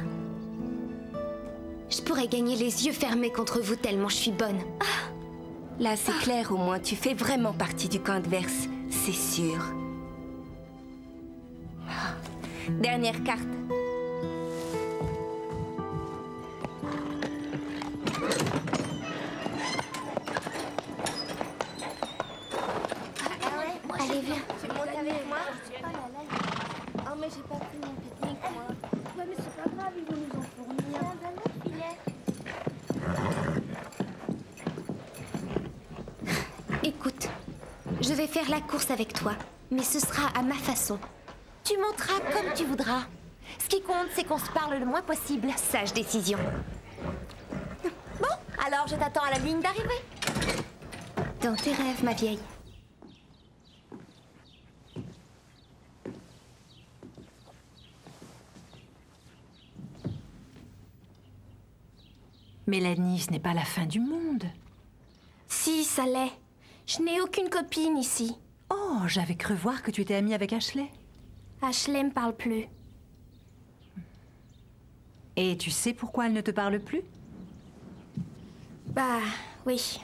Je pourrais gagner les yeux fermés contre vous tellement je suis bonne. Là, c'est clair, au moins, tu fais vraiment partie du camp adverse, c'est sûr. Dernière carte. Allez, viens. Tu montes avec moi? Oh, mais j'ai pas pris mon pique-nique, moi. Ouais, mais c'est pas grave, ils vont nous en fournir. Donne-moi le filet. Écoute, je vais faire la course avec toi, mais ce sera à ma façon. Tu monteras comme tu voudras. Ce qui compte, c'est qu'on se parle le moins possible. Sage décision. Bon, alors je t'attends à la ligne d'arrivée. Dans tes rêves, ma vieille. Mélanie, ce n'est pas la fin du monde. Si, ça l'est. Je n'ai aucune copine ici. Oh, j'avais cru voir que tu étais amie avec Ashley. Ashley me parle plus. Et tu sais pourquoi elle ne te parle plus? Bah, oui.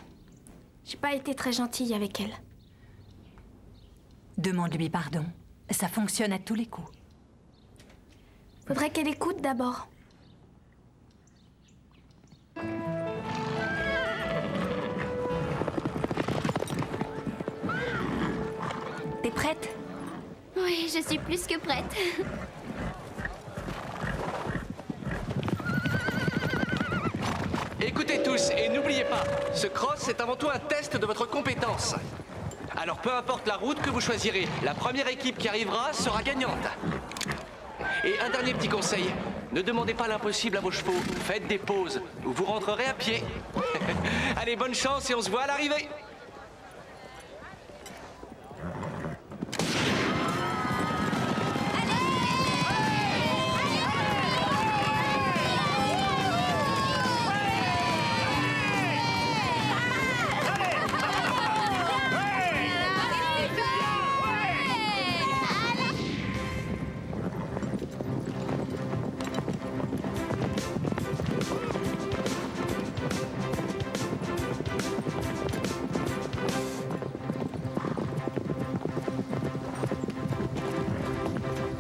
J'ai pas été très gentille avec elle. Demande-lui pardon. Ça fonctionne à tous les coups. Faudrait qu'elle écoute d'abord. T'es prête? Oui, je suis plus que prête. Écoutez tous, et n'oubliez pas, ce cross est avant tout un test de votre compétence. Alors peu importe la route que vous choisirez, la première équipe qui arrivera sera gagnante. Et un dernier petit conseil, ne demandez pas l'impossible à vos chevaux, faites des pauses, ou vous rentrerez à pied. Allez, bonne chance et on se voit à l'arrivée.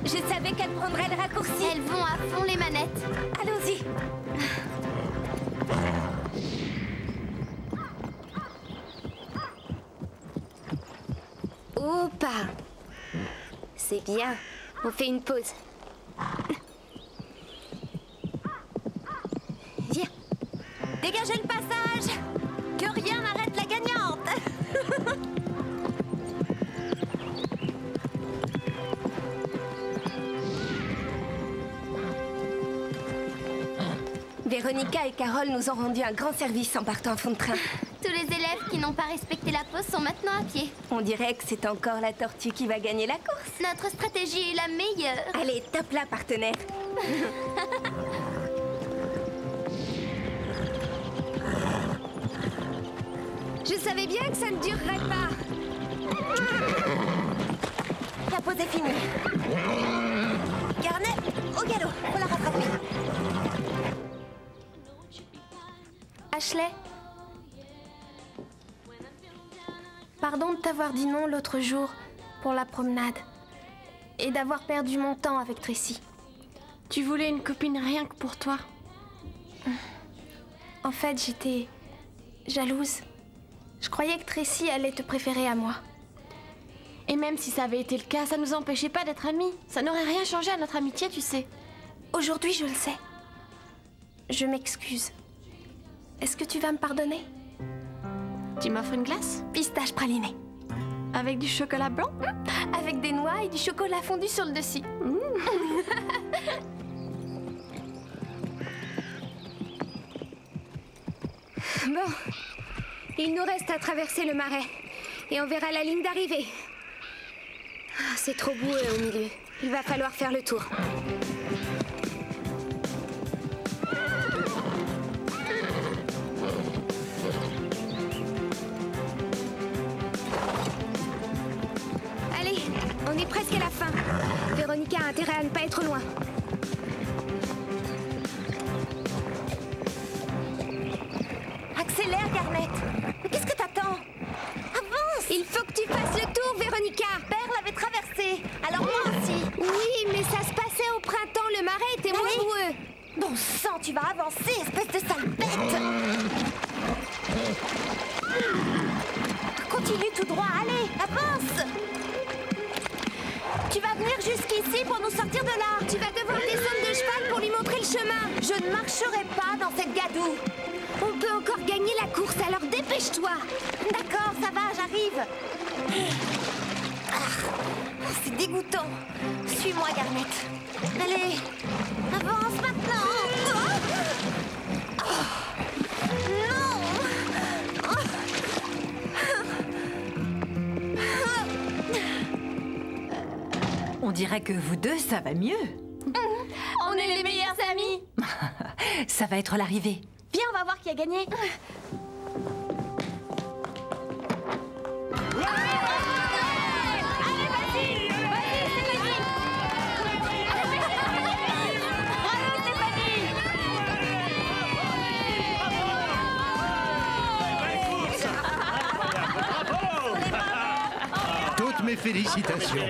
Je savais qu'elle prendrait le raccourci. Elles vont à fond les manettes. Allons-y. Opa! C'est bien. On fait une pause. Viens. Dégagez le passage. Que rien n'arrête la gagnante. Véronica et Carole nous ont rendu un grand service en partant à fond de train. Tous les élèves qui n'ont pas respecté la pause sont maintenant à pied. On dirait que c'est encore la tortue qui va gagner la course. Notre stratégie est la meilleure. Allez, tape là, partenaire. Je savais bien que ça ne durerait pas. La pause est finie. Garnet, au galop, faut la rattraper. Ashley? Pardon de t'avoir dit non l'autre jour pour la promenade et d'avoir perdu mon temps avec Tracy. Tu voulais une copine rien que pour toi. En fait, j'étais jalouse. Je croyais que Tracy allait te préférer à moi. Et même si ça avait été le cas, ça nous empêchait pas d'être amis. Ça n'aurait rien changé à notre amitié, tu sais. Aujourd'hui, je le sais. Je m'excuse. Est-ce que tu vas me pardonner? Tu m'offres une glace? Pistache praliné. Avec du chocolat blanc? Avec des noix et du chocolat fondu sur le dessus. Bon, il nous reste à traverser le marais et on verra la ligne d'arrivée. Ah, c'est trop boueux au milieu. Il va falloir faire le tour. Allez, on est presque à la fin. Véronica a intérêt à ne pas être loin. Accélère, Garnet. Mais qu'est-ce que t'attends? Avance! Il faut que tu fasses le tour, Véronica. Père l'avait traversé, alors moi aussi. Oui, mais ça se passait au printemps. Le marais était moins boueux. Bon sang, tu vas avancer, espèce de sale bête! Continue tout droit, allez, avance! Tu vas venir jusqu'ici pour nous sortir de là. Tu vas devoir descendre de cheval pour lui montrer le chemin. Je ne marcherai pas dans cette gadoue. On peut encore gagner la course, alors dépêche-toi. D'accord, ça va, j'arrive. Ah, c'est dégoûtant. Suis-moi, Garnet. Allez, avance maintenant. Non. On dirait que vous deux, ça va mieux. On est les meilleurs amis. Ça va être l'arrivée. Viens, on va voir qui a gagné. Toutes mes félicitations.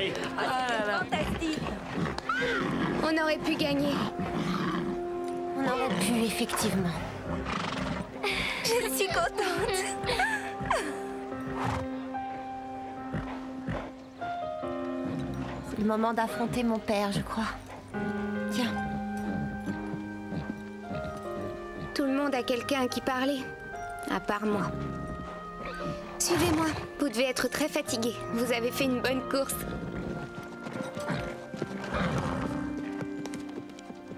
Fantastique. On aurait pu gagner. On aurait pu, effectivement. Je suis contente. C'est le moment d'affronter mon père, je crois. Tiens. Tout le monde a quelqu'un à qui parler, à part moi. Suivez-moi, vous devez être très fatigué. Vous avez fait une bonne course.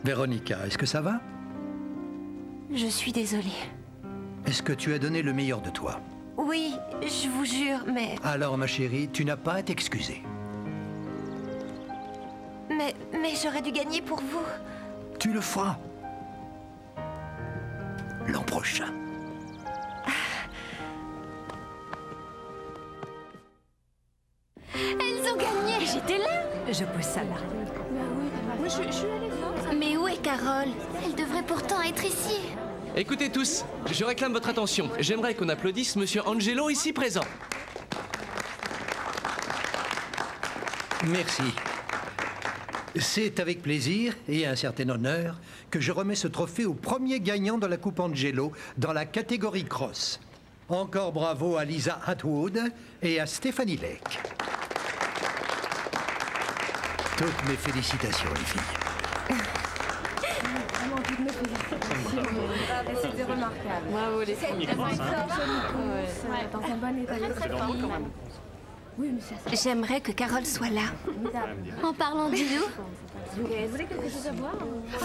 Véronica, est-ce que ça va? Je suis désolée. Est-ce que tu as donné le meilleur de toi? Oui, je vous jure, mais... Alors, ma chérie, tu n'as pas à t'excuser. Mais j'aurais dû gagner pour vous. Tu le feras. L'an prochain. Elles ont gagné. J'étais là. Je pose ça là. Mais où est Carole? Elle devrait pourtant être ici. Écoutez tous, je réclame votre attention. J'aimerais qu'on applaudisse Monsieur Angelo ici présent. Merci. C'est avec plaisir et un certain honneur que je remets ce trophée au premier gagnant de la Coupe Angelo dans la catégorie cross. Encore bravo à Lisa Atwood et à Stéphanie Lake. Toutes mes félicitations, les filles. C'était remarquable. Bravo les filles. Dans un bon état. J'aimerais que Carole soit là. En parlant du loup,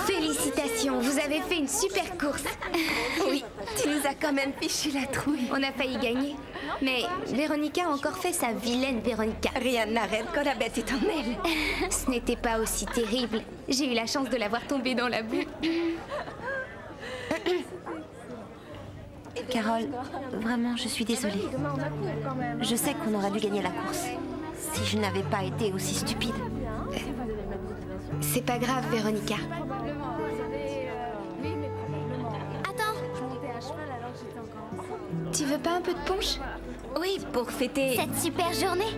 Félicitations, vous avez fait une super course. Oui, tu nous as quand même fichu la trouille. On a failli gagner. Mais Véronica a encore fait sa vilaine Véronica. Rien n'arrête quand la bête est en elle. Ce n'était pas aussi terrible. J'ai eu la chance de la voir tomber dans la boue. Carole, vraiment, je suis désolée. Je sais qu'on aurait dû gagner la course. Si je n'avais pas été aussi stupide. C'est pas grave, Véronica. attends, Tu veux pas un peu de punch? Oui, pour fêter... cette super journée.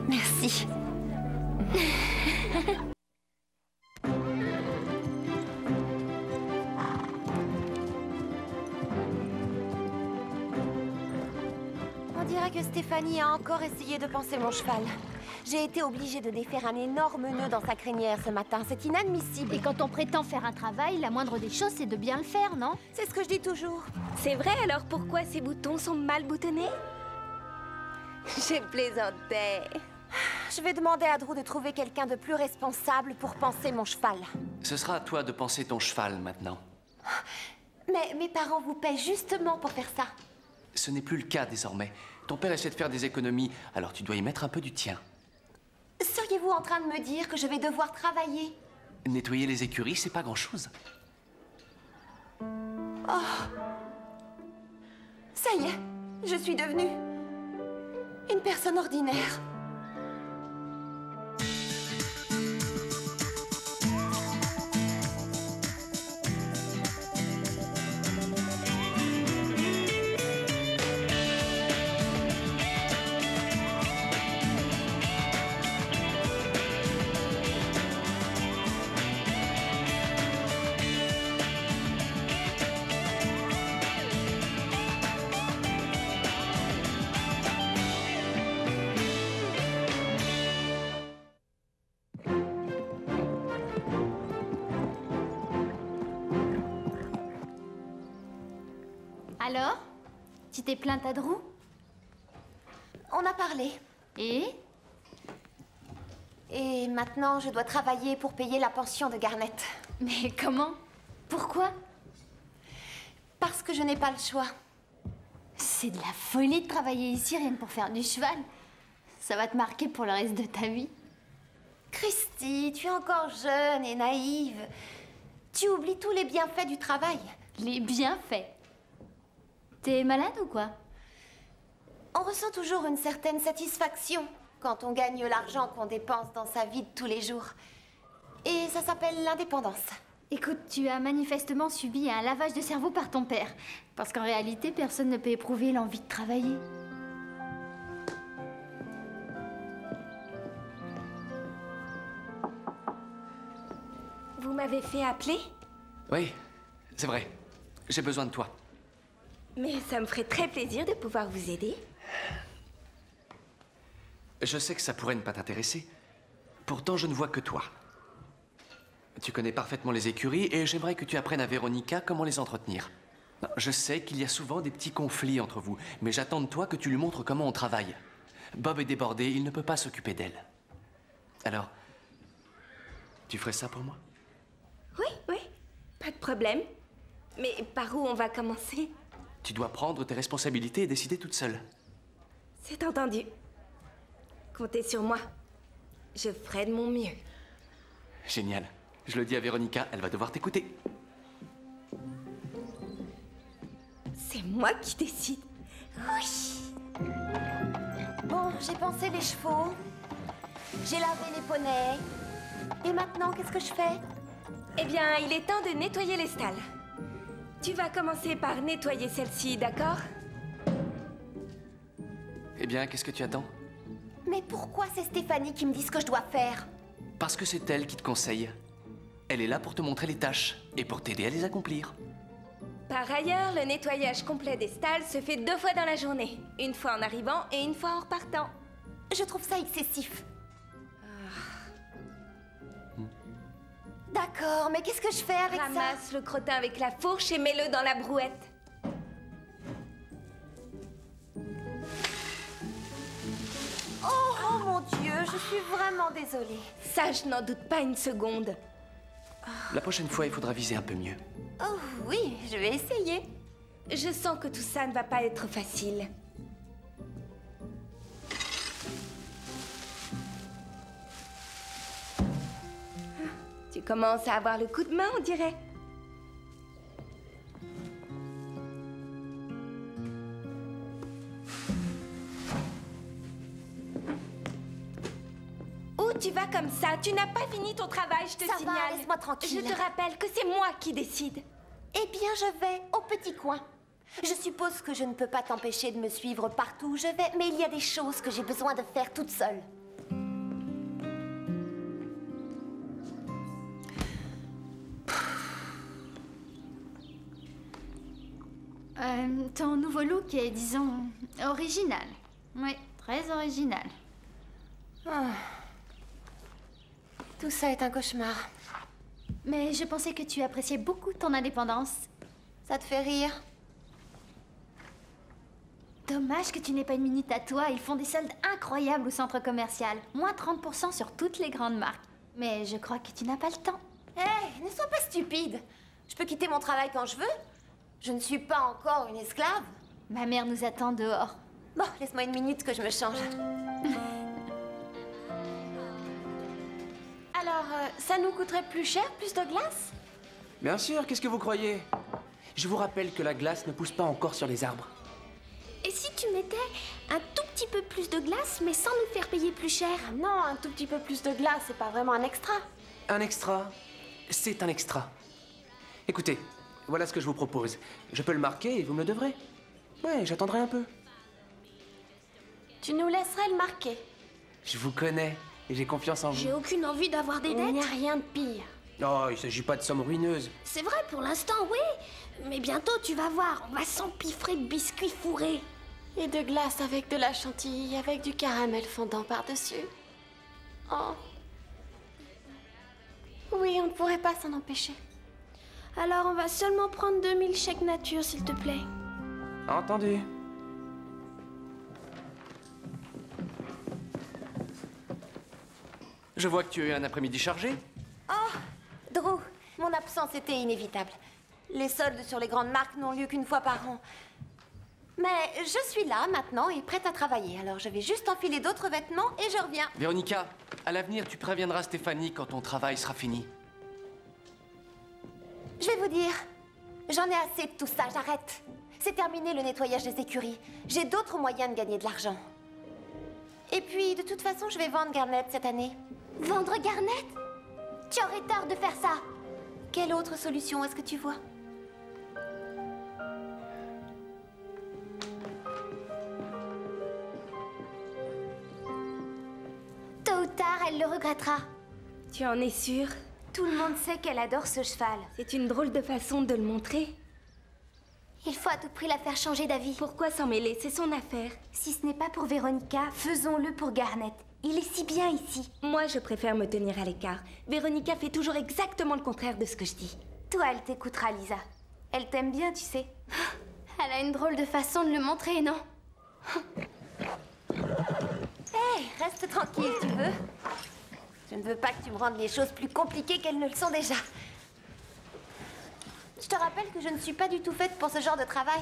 Merci. On dirait que Stéphanie a encore essayé de panser mon cheval. J'ai été obligée de défaire un énorme nœud dans sa crinière ce matin. C'est inadmissible. Et quand on prétend faire un travail, la moindre des choses, c'est de bien le faire, non? C'est ce que je dis toujours. C'est vrai, alors pourquoi ces boutons sont mal boutonnés? J'ai plaisanté. Je vais demander à Drew de trouver quelqu'un de plus responsable pour panser mon cheval. Ce sera à toi de penser ton cheval maintenant. Mais mes parents vous paient justement pour faire ça. Ce n'est plus le cas désormais. Ton père essaie de faire des économies, alors tu dois y mettre un peu du tien. Seriez-vous en train de me dire que je vais devoir travailler? Nettoyer les écuries, c'est pas grand-chose. Oh. Ça y est, je suis devenue une personne ordinaire. Alors? Tu t'es plainte à Drew? On a parlé. Et? Et maintenant, je dois travailler pour payer la pension de Garnet. Mais comment? Pourquoi? Parce que je n'ai pas le choix. C'est de la folie de travailler ici rien que pour faire du cheval. Ça va te marquer pour le reste de ta vie. Christy, tu es encore jeune et naïve. Tu oublies tous les bienfaits du travail. Les bienfaits? T'es malade ou quoi? On ressent toujours une certaine satisfaction quand on gagne l'argent qu'on dépense dans sa vie de tous les jours. Et ça s'appelle l'indépendance. Écoute, tu as manifestement subi un lavage de cerveau par ton père. Parce qu'en réalité, personne ne peut éprouver l'envie de travailler. Vous m'avez fait appeler? Oui, c'est vrai. J'ai besoin de toi. Mais ça me ferait très plaisir de pouvoir vous aider. Je sais que ça pourrait ne pas t'intéresser. Pourtant, je ne vois que toi. Tu connais parfaitement les écuries et j'aimerais que tu apprennes à Véronica comment les entretenir. Non, je sais qu'il y a souvent des petits conflits entre vous, mais j'attends de toi que tu lui montres comment on travaille. Bob est débordé, il ne peut pas s'occuper d'elle. Alors, tu ferais ça pour moi? Oui, oui, pas de problème. Mais par où on va commencer? Tu dois prendre tes responsabilités et décider toute seule. C'est entendu. Comptez sur moi. Je ferai de mon mieux. Génial. Je le dis à Véronica, elle va devoir t'écouter. C'est moi qui décide. Oui. Bon, j'ai pensé les chevaux. J'ai lavé les poneys. Et maintenant, qu'est-ce que je fais? Eh bien, il est temps de nettoyer les stalles. Tu vas commencer par nettoyer celle-ci, d'accord? Eh bien, qu'est-ce que tu attends? Mais pourquoi c'est Stéphanie qui me dit ce que je dois faire? Parce que c'est elle qui te conseille. Elle est là pour te montrer les tâches et pour t'aider à les accomplir. Par ailleurs, le nettoyage complet des stalles se fait 2 fois dans la journée. Une fois en arrivant et une fois en repartant. Je trouve ça excessif. D'accord, mais qu'est-ce que je fais avec ça? Ramasse le crottin avec la fourche et mets-le dans la brouette. je suis vraiment désolée. Ça, je n'en doute pas une seconde. La prochaine fois, il faudra viser un peu mieux. Oh oui, je vais essayer. Je sens que tout ça ne va pas être facile. Tu commences à avoir le coup de main, on dirait. Où tu vas comme ça? Tu n'as pas fini ton travail, je te Ça signale. va, laisse-moi tranquille. Je te rappelle que c'est moi qui décide. Eh bien, je vais au petit coin. Je suppose que je ne peux pas t'empêcher de me suivre partout où je vais, mais il y a des choses que j'ai besoin de faire toute seule. Ton nouveau look est, disons, original. Oui, très original. Ah. Tout ça est un cauchemar. Mais je pensais que tu appréciais beaucoup ton indépendance. Ça te fait rire? Dommage que tu n'aies pas une minute à toi. Ils font des soldes incroyables au centre commercial. Moins 30% sur toutes les grandes marques. Mais je crois que tu n'as pas le temps. Hé, ne sois pas stupide. Je peux quitter mon travail quand je veux. Je ne suis pas encore une esclave. Ma mère nous attend dehors. Bon, laisse-moi une minute que je me change. Alors, ça nous coûterait plus cher, plus de glace? Bien sûr, qu'est-ce que vous croyez? Je vous rappelle que la glace ne pousse pas encore sur les arbres. Et si tu mettais un tout petit peu plus de glace, mais sans nous faire payer plus cher? Ah non, un tout petit peu plus de glace, c'est pas vraiment un extra. Un extra, c'est un extra. Écoutez, voilà ce que je vous propose. Je peux le marquer et vous me le devrez. Ouais, j'attendrai un peu. Tu nous laisserais le marquer. Je vous connais et j'ai confiance en vous. J'ai aucune envie d'avoir des dettes. Il n'y a rien de pire. Oh, il s'agit pas de sommes ruineuses. C'est vrai pour l'instant, oui. Mais bientôt, tu vas voir, on va s'empiffrer de biscuits fourrés. Et de glace avec de la chantilly, avec du caramel fondant par-dessus. Oh. Oui, on ne pourrait pas s'en empêcher. Alors, on va seulement prendre 2000 chèques nature, s'il te plaît. Entendu. Je vois que tu as eu un après-midi chargé. Oh, Drew, mon absence était inévitable. Les soldes sur les grandes marques n'ont lieu qu'une fois par an. Mais je suis là maintenant et prête à travailler. Alors je vais juste enfiler d'autres vêtements et je reviens. Véronica, à l'avenir, tu préviendras Stéphanie quand ton travail sera fini. Je vais vous dire, j'en ai assez de tout ça, j'arrête. C'est terminé le nettoyage des écuries. J'ai d'autres moyens de gagner de l'argent. Et puis, de toute façon, je vais vendre Garnet cette année. Vendre Garnet? Tu aurais tort de faire ça. Quelle autre solution est-ce que tu vois? Tôt ou tard, elle le regrettera. Tu en es sûre? Tout le monde sait qu'elle adore ce cheval. C'est une drôle de façon de le montrer. Il faut à tout prix la faire changer d'avis. Pourquoi s'en mêler? C'est son affaire. Si ce n'est pas pour Véronica, faisons-le pour Garnet. Il est si bien ici. Moi, je préfère me tenir à l'écart. Véronica fait toujours exactement le contraire de ce que je dis. Toi, elle t'écoutera, Lisa. Elle t'aime bien, tu sais. Elle a une drôle de façon de le montrer, non? Hé, reste tranquille, tu veux? Je ne veux pas que tu me rendes les choses plus compliquées qu'elles ne le sont déjà. Je te rappelle que je ne suis pas du tout faite pour ce genre de travail.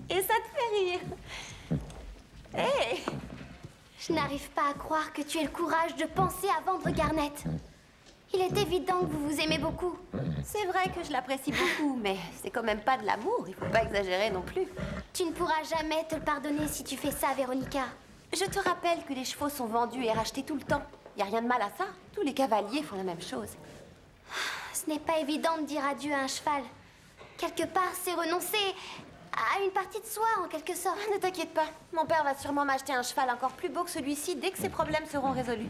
Et ça te fait rire. Hé! Je n'arrive pas à croire que tu aies le courage de penser à vendre Garnet. Il est évident que vous vous aimez beaucoup. C'est vrai que je l'apprécie beaucoup, mais c'est quand même pas de l'amour. Il faut pas exagérer non plus. Tu ne pourras jamais te le pardonner si tu fais ça, Véronica. Je te rappelle que les chevaux sont vendus et rachetés tout le temps. Y a rien de mal à ça. Tous les cavaliers font la même chose. Ce n'est pas évident de dire adieu à un cheval. Quelque part, c'est renoncer à une partie de soi, en quelque sorte. Ne t'inquiète pas. Mon père va sûrement m'acheter un cheval encore plus beau que celui-ci dès que ses problèmes seront résolus.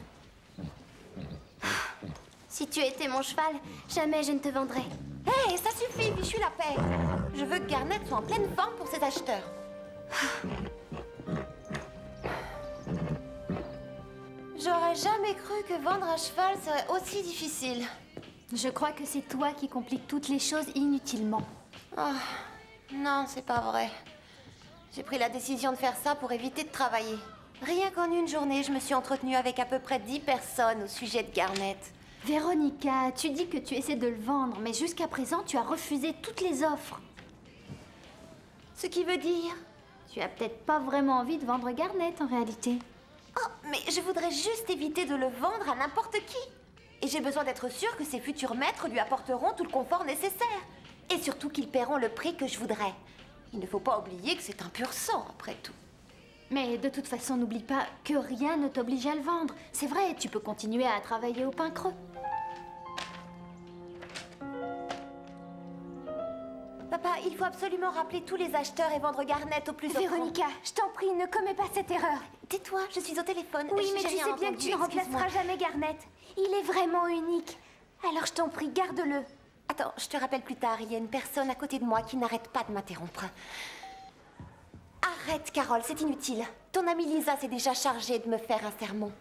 Si tu étais mon cheval, jamais je ne te vendrais. Hé, ça suffit, fichu la paix. Je veux que Garnet soit en pleine forme pour ses acheteurs. J'aurais jamais cru que vendre un cheval serait aussi difficile. Je crois que c'est toi qui compliques toutes les choses inutilement. Oh, non, c'est pas vrai. J'ai pris la décision de faire ça pour éviter de travailler. Rien qu'en une journée, je me suis entretenue avec à peu près 10 personnes au sujet de Garnet. Véronica, tu dis que tu essaies de le vendre, mais jusqu'à présent, tu as refusé toutes les offres. Ce qui veut dire... Tu as peut-être pas vraiment envie de vendre Garnet, en réalité. Oh, mais je voudrais juste éviter de le vendre à n'importe qui. Et j'ai besoin d'être sûre que ses futurs maîtres lui apporteront tout le confort nécessaire. Et surtout qu'ils paieront le prix que je voudrais. Il ne faut pas oublier que c'est un pur sang, après tout. Mais de toute façon, n'oublie pas que rien ne t'oblige à le vendre. C'est vrai, tu peux continuer à travailler au pain creux. Papa, il faut absolument rappeler tous les acheteurs et vendre Garnet au plus offrant. Véronica, je t'en prie, ne commets pas cette erreur. Tais-toi, je suis au téléphone. Oui, mais J'ai tu rien sais bien que entendu, tu ne remplaceras excuse-moi. jamais Garnet. Il est vraiment unique. Alors je t'en prie, garde-le. Attends, je te rappelle plus tard, il y a une personne à côté de moi qui n'arrête pas de m'interrompre. Arrête, Carole, c'est inutile. Ton amie Lisa s'est déjà chargée de me faire un sermon.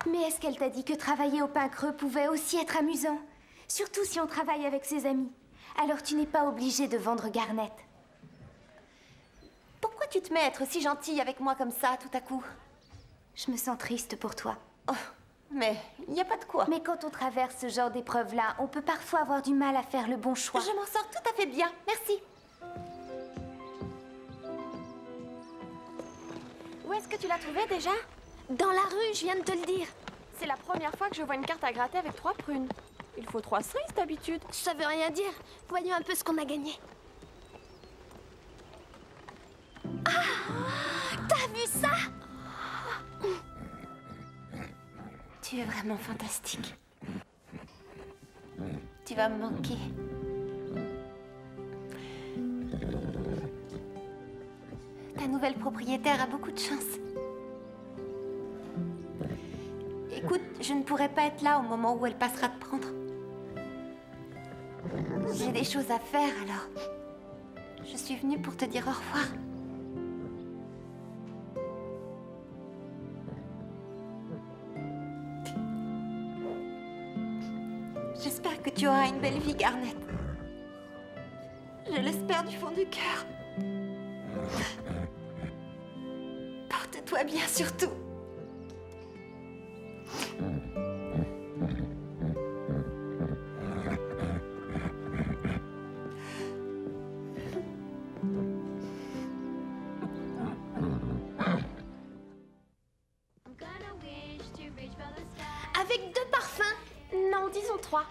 Mais est-ce qu'elle t'a dit que travailler au pain creux pouvait aussi être amusant? Surtout si on travaille avec ses amis. Alors tu n'es pas obligé de vendre Garnet. Pourquoi tu te mets à être si gentille avec moi comme ça, tout à coup? Je me sens triste pour toi. Oh, mais il n'y a pas de quoi. Mais quand on traverse ce genre d'épreuve-là, on peut parfois avoir du mal à faire le bon choix. Je m'en sors tout à fait bien, merci. Où est-ce que tu l'as trouvé déjà? Dans la rue, je viens de te le dire. C'est la première fois que je vois une carte à gratter avec 3 prunes. Il faut 3 cerises d'habitude. Ça veut rien dire. Voyons un peu ce qu'on a gagné. Ah! T'as vu ça? Tu es vraiment fantastique. Tu vas me manquer. Ta nouvelle propriétaire a beaucoup de chance. Écoute, je ne pourrai pas être là au moment où elle passera te prendre. J'ai des choses à faire, alors je suis venue pour te dire au revoir. J'espère que tu auras une belle vie, Garnet. Je l'espère du fond du cœur. Porte-toi bien, surtout. Avec 2 parfums? Non, disons 3.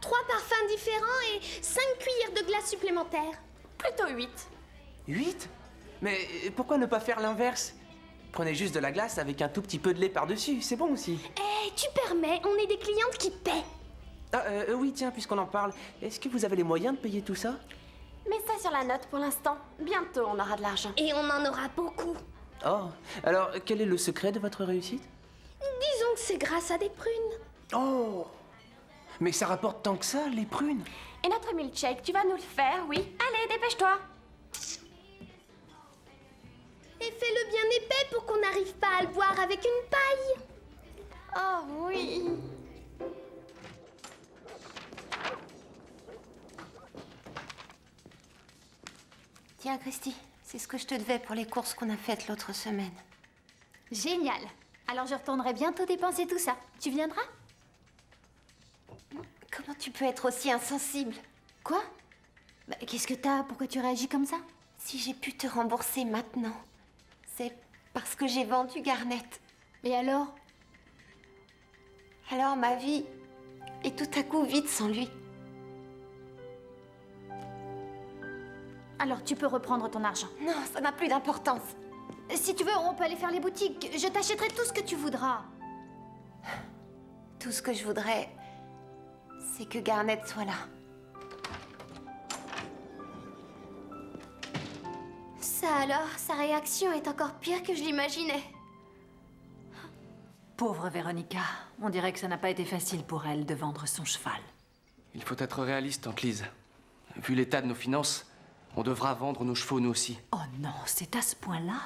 3 parfums différents et 5 cuillères de glace supplémentaires. Plutôt 8. 8? Mais pourquoi ne pas faire l'inverse? Prenez juste de la glace avec un tout petit peu de lait par-dessus, c'est bon aussi. Eh, tu permets, on est des clientes qui paient. Ah, oui, tiens, puisqu'on en parle, est-ce que vous avez les moyens de payer tout ça? Mets ça sur la note pour l'instant. Bientôt, on aura de l'argent. Et on en aura beaucoup. Oh, alors quel est le secret de votre réussite? Disons que c'est grâce à des prunes. Oh! Mais ça rapporte tant que ça, les prunes? Et notre milkshake, tu vas nous le faire, oui? Allez, dépêche-toi. Et fais-le bien épais pour qu'on n'arrive pas à le boire avec une paille. Oh oui. Tiens, Christy, c'est ce que je te devais pour les courses qu'on a faites l'autre semaine. Génial. Alors je retournerai bientôt dépenser tout ça. Tu viendras? Comment tu peux être aussi insensible? Quoi? Bah, qu'est-ce que t'as? Pourquoi tu réagis comme ça? Si j'ai pu te rembourser maintenant, c'est parce que j'ai vendu Garnet. Et alors? Alors ma vie est tout à coup vide sans lui. Alors tu peux reprendre ton argent. Non, ça n'a plus d'importance. Si tu veux, on peut aller faire les boutiques. Je t'achèterai tout ce que tu voudras. Tout ce que je voudrais, c'est que Garnet soit là. Ça alors, sa réaction est encore pire que je l'imaginais. Pauvre Véronica, on dirait que ça n'a pas été facile pour elle de vendre son cheval. Il faut être réaliste, tante Lise. Vu l'état de nos finances, on devra vendre nos chevaux nous aussi. Oh non, c'est à ce point-là?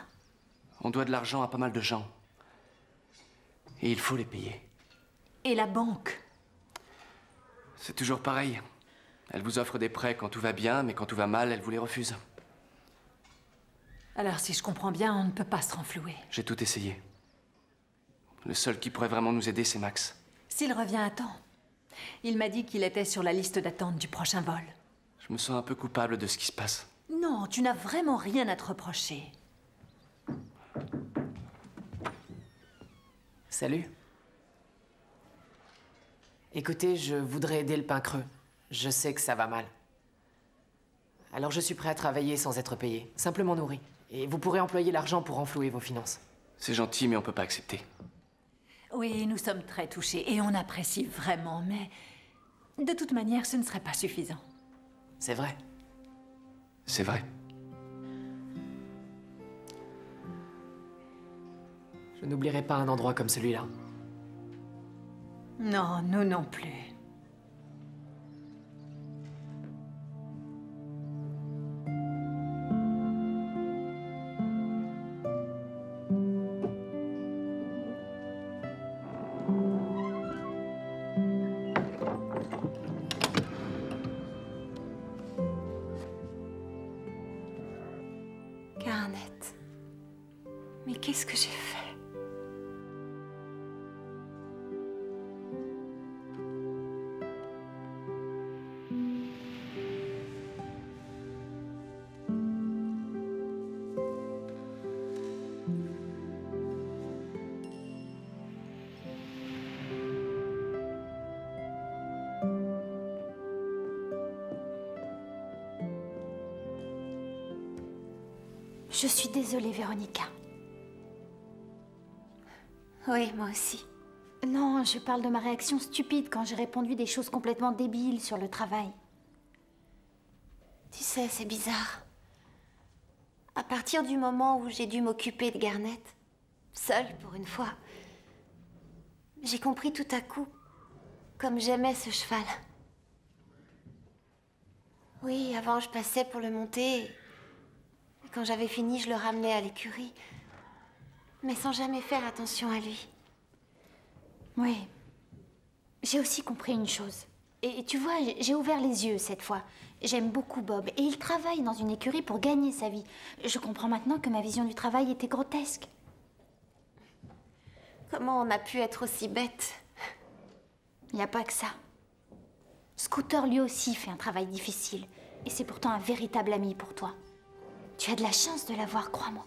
On doit de l'argent à pas mal de gens. Et il faut les payer. Et la banque? C'est toujours pareil. Elle vous offre des prêts quand tout va bien, mais quand tout va mal, elle vous les refuse. Alors, si je comprends bien, on ne peut pas se renflouer. J'ai tout essayé. Le seul qui pourrait vraiment nous aider, c'est Max. S'il revient à temps. Il m'a dit qu'il était sur la liste d'attente du prochain vol. Je me sens un peu coupable de ce qui se passe. Non, tu n'as vraiment rien à te reprocher. Salut. Écoutez, je voudrais aider le pain creux. Je sais que ça va mal. Alors je suis prêt à travailler sans être payé, simplement nourri. Et vous pourrez employer l'argent pour renflouer vos finances. C'est gentil, mais on peut pas accepter. Oui, nous sommes très touchés et on apprécie vraiment, mais de toute manière, ce ne serait pas suffisant. C'est vrai. C'est vrai. Je n'oublierai pas un endroit comme celui-là. Non, nous non plus. Garnet. Mais qu'est-ce que j'ai fait? Je suis désolée, Véronica. Oui, moi aussi. Non, je parle de ma réaction stupide quand j'ai répondu des choses complètement débiles sur le travail. Tu sais, c'est bizarre. À partir du moment où j'ai dû m'occuper de Garnet, seule pour une fois, j'ai compris tout à coup comme j'aimais ce cheval. Oui, avant je passais pour le monter. Et quand j'avais fini, je le ramenais à l'écurie. Mais sans jamais faire attention à lui. Oui. J'ai aussi compris une chose. Et tu vois, j'ai ouvert les yeux cette fois. J'aime beaucoup Bob et il travaille dans une écurie pour gagner sa vie. Je comprends maintenant que ma vision du travail était grotesque. Comment on a pu être aussi bête? Il n'y a pas que ça. Scooter lui aussi fait un travail difficile. Et c'est pourtant un véritable ami pour toi. Tu as de la chance de l'avoir, crois-moi.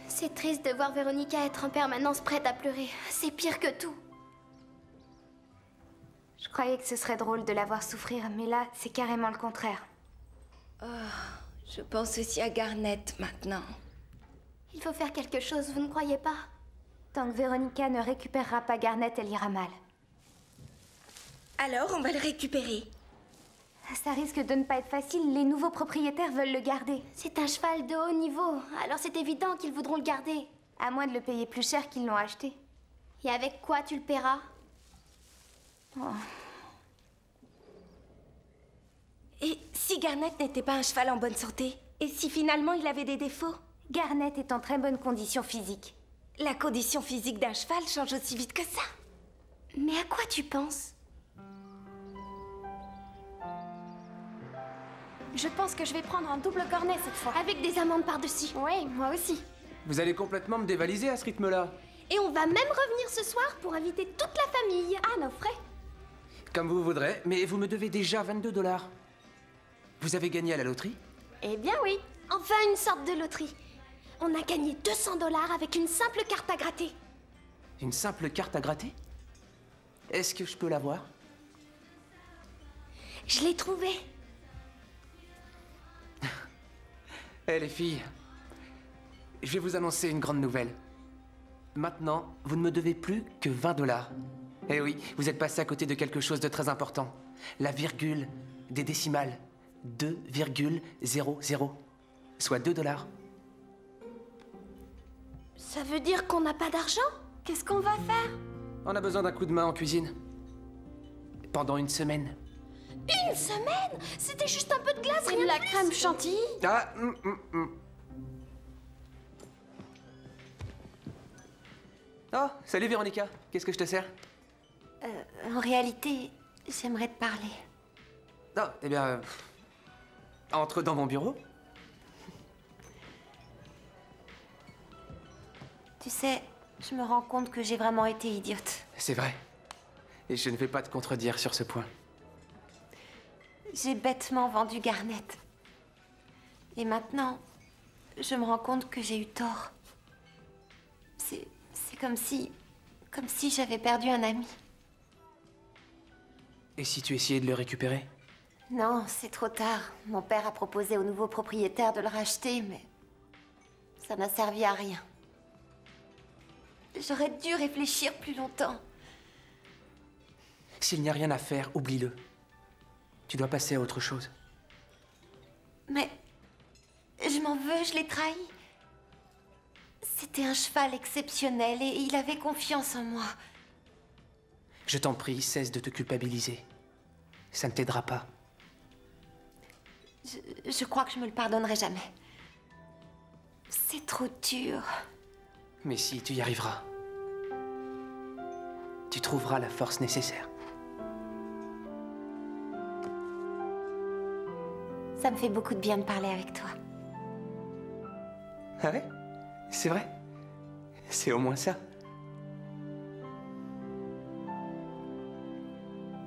C'est triste de voir Véronica être en permanence prête à pleurer. C'est pire que tout. Je croyais que ce serait drôle de la voir souffrir, mais là, c'est carrément le contraire. Oh, je pense aussi à Garnet maintenant. Il faut faire quelque chose, vous ne croyez pas? Tant que Véronica ne récupérera pas Garnet, elle ira mal. Alors, on va le récupérer. Ça risque de ne pas être facile, les nouveaux propriétaires veulent le garder. C'est un cheval de haut niveau, alors c'est évident qu'ils voudront le garder. À moins de le payer plus cher qu'ils l'ont acheté. Et avec quoi tu le paieras? Oh. Et si Garnet n'était pas un cheval en bonne santé? Et si finalement il avait des défauts? Garnet est en très bonne condition physique. La condition physique d'un cheval change aussi vite que ça. Mais à quoi tu penses? Je pense que je vais prendre un double cornet cette fois. Avec des amandes par-dessus. Oui, moi aussi. Vous allez complètement me dévaliser à ce rythme-là. Et on va même revenir ce soir pour inviter toute la famille à nos frais. Comme vous voudrez, mais vous me devez déjà 22 $. Vous avez gagné à la loterie? Eh bien oui. Enfin une sorte de loterie. On a gagné 200 $ avec une simple carte à gratter. Une simple carte à gratter? Est-ce que je peux l'avoir? Je l'ai trouvée. Eh les filles, je vais vous annoncer une grande nouvelle. Maintenant, vous ne me devez plus que 20 $. Eh oui, vous êtes passé à côté de quelque chose de très important. La virgule des décimales. 2,00. Soit 2 $. Ça veut dire qu'on n'a pas d'argent? Qu'est-ce qu'on va faire? On a besoin d'un coup de main en cuisine. Pendant une semaine. Une semaine? C'était juste un peu de glace, Et de la crème chantilly? Ah, Oh, salut Véronica. Qu'est-ce que je te sers? En réalité, J'aimerais te parler. Non, eh bien... entre dans mon bureau. Tu sais, je me rends compte que j'ai vraiment été idiote. C'est vrai. Et je ne vais pas te contredire sur ce point. J'ai bêtement vendu Garnet. Et maintenant, je me rends compte que j'ai eu tort. C'est comme si j'avais perdu un ami. Et si tu essayais de le récupérer? Non, c'est trop tard. Mon père a proposé au nouveau propriétaire de le racheter, mais ça n'a servi à rien. J'aurais dû réfléchir plus longtemps. S'il n'y a rien à faire, oublie-le. Tu dois passer à autre chose. Mais je m'en veux, je l'ai trahi. C'était un cheval exceptionnel et il avait confiance en moi. Je t'en prie, cesse de te culpabiliser. Ça ne t'aidera pas. Je crois que je me le pardonnerai jamais. C'est trop dur. Mais si, tu y arriveras. Tu trouveras la force nécessaire. Ça me fait beaucoup de bien de parler avec toi. Ah ouais? C'est vrai? C'est au moins ça.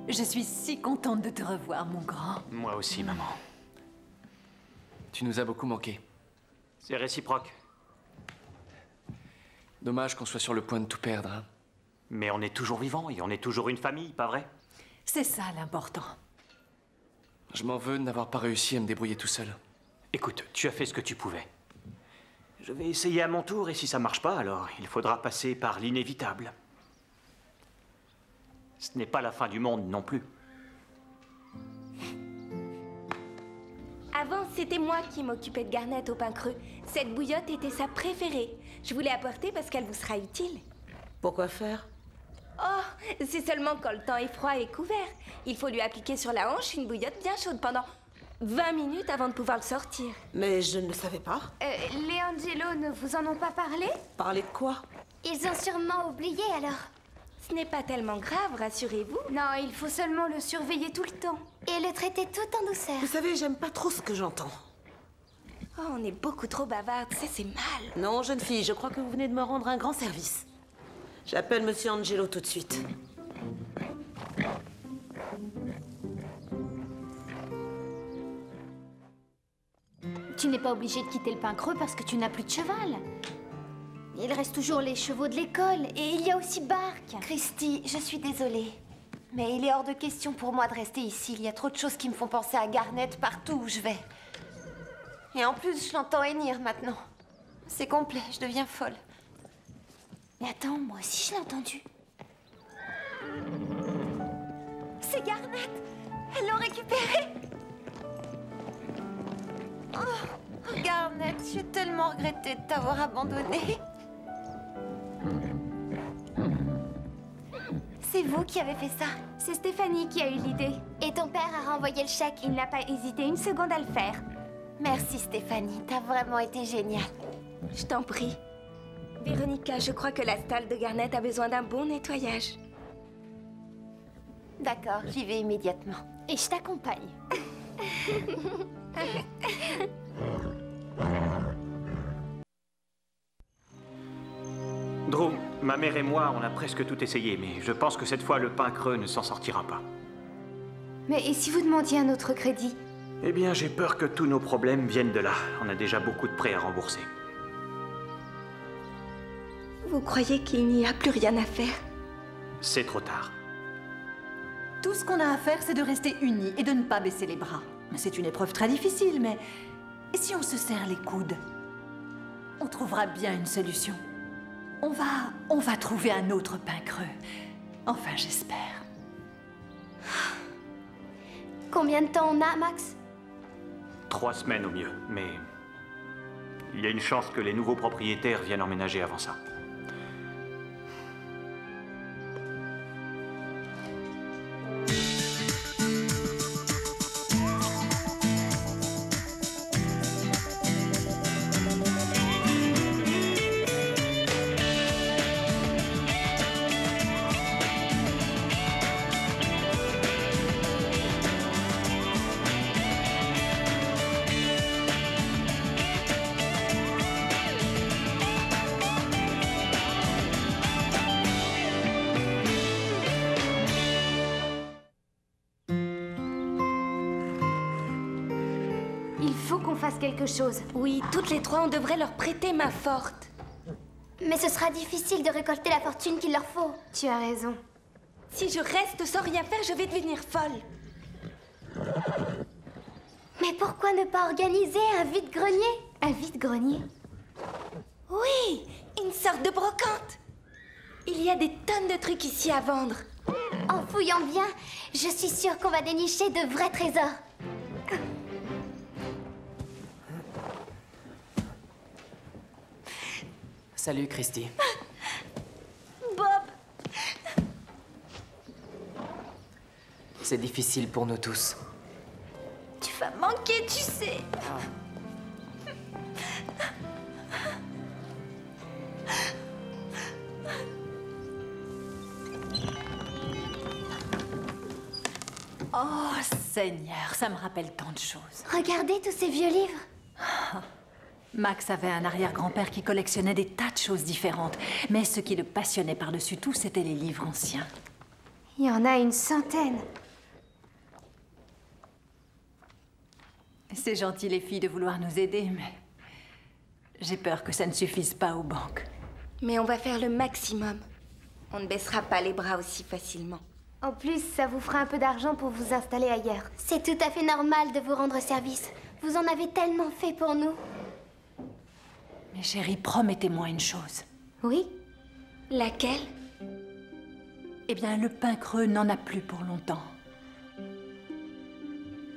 Je suis si contente de te revoir, mon grand. Moi aussi, maman. Tu nous as beaucoup manqué. C'est réciproque. Dommage qu'on soit sur le point de tout perdre, hein. Mais on est toujours vivants et on est toujours une famille, pas vrai? C'est ça l'important. Je m'en veux de n'avoir pas réussi à me débrouiller tout seul. Écoute, tu as fait ce que tu pouvais. Je vais essayer à mon tour et si ça marche pas, alors il faudra passer par l'inévitable. Ce n'est pas la fin du monde non plus. Avant, c'était moi qui m'occupais de Garnet au pain creux. Cette bouillotte était sa préférée. Je voulais apporter parce qu'elle vous sera utile. Pourquoi faire? Oh, c'est seulement quand le temps est froid et couvert. Il faut lui appliquer sur la hanche une bouillotte bien chaude pendant 20 minutes avant de pouvoir le sortir. Mais je ne le savais pas. Les Angelo ne vous en ont pas parlé? Parler de quoi? Ils ont sûrement oublié alors. Ce n'est pas tellement grave, rassurez-vous. Non, il faut seulement le surveiller tout le temps. Et le traiter tout en douceur. Vous savez, j'aime pas trop ce que j'entends. Oh, on est beaucoup trop bavarde, ça c'est mal. Non, jeune fille, je crois que vous venez de me rendre un grand service. J'appelle Monsieur Angelo tout de suite. Tu n'es pas obligé de quitter le pain creux parce que tu n'as plus de cheval. Il reste toujours les chevaux de l'école et il y a aussi Bark. Christy, je suis désolée. Mais il est hors de question pour moi de rester ici. Il y a trop de choses qui me font penser à Garnet partout où je vais. Et en plus, je l'entends hennir maintenant. C'est complet, je deviens folle. Mais attends, moi aussi je l'ai entendu. C'est Garnet! Elles l'ont récupéré! Oh, Garnet, j'ai tellement regretté de t'avoir abandonné. C'est vous qui avez fait ça? C'est Stéphanie qui a eu l'idée. Et ton père a renvoyé le chèque. Il n'a pas hésité une seconde à le faire. Merci Stéphanie, t'as vraiment été géniale. Je t'en prie. Véronica, je crois que la stalle de Garnet a besoin d'un bon nettoyage. D'accord, j'y vais immédiatement. Et je t'accompagne. Drew, ma mère et moi, on a presque tout essayé, mais je pense que cette fois, le pain creux ne s'en sortira pas. Mais et si vous demandiez un autre crédit? Eh bien, j'ai peur que tous nos problèmes viennent de là. On a déjà beaucoup de prêts à rembourser. Vous croyez qu'il n'y a plus rien à faire? C'est trop tard. Tout ce qu'on a à faire, c'est de rester unis et de ne pas baisser les bras. C'est une épreuve très difficile, mais... Et si on se serre les coudes? On trouvera bien une solution. On va trouver un autre pain creux. Enfin, j'espère. Combien de temps on a, Max? 3 semaines au mieux, mais... il y a une chance que les nouveaux propriétaires viennent emménager avant ça. Il faut qu'on fasse quelque chose. Oui, toutes les trois, on devrait leur prêter main forte. Mais ce sera difficile de récolter la fortune qu'il leur faut. Tu as raison. Si je reste sans rien faire, je vais devenir folle. Mais pourquoi ne pas organiser un vide-grenier? Un vide-grenier? Oui, une sorte de brocante. Il y a des tonnes de trucs ici à vendre. En fouillant bien, je suis sûre qu'on va dénicher de vrais trésors. Salut, Christy. Bob! C'est difficile pour nous tous. Tu vas manquer, tu sais. Oh, Seigneur, ça me rappelle tant de choses. Regardez tous ces vieux livres. Max avait un arrière-grand-père qui collectionnait des tas de choses différentes. Mais ce qui le passionnait par-dessus tout, c'était les livres anciens. Il y en a une centaine. C'est gentil, les filles, de vouloir nous aider, mais j'ai peur que ça ne suffise pas aux banques. Mais on va faire le maximum. On ne baissera pas les bras aussi facilement. En plus, ça vous fera un peu d'argent pour vous installer ailleurs. C'est tout à fait normal de vous rendre service. Vous en avez tellement fait pour nous. Mais chérie, promettez-moi une chose. Oui? Laquelle? Eh bien, le pain creux n'en a plus pour longtemps.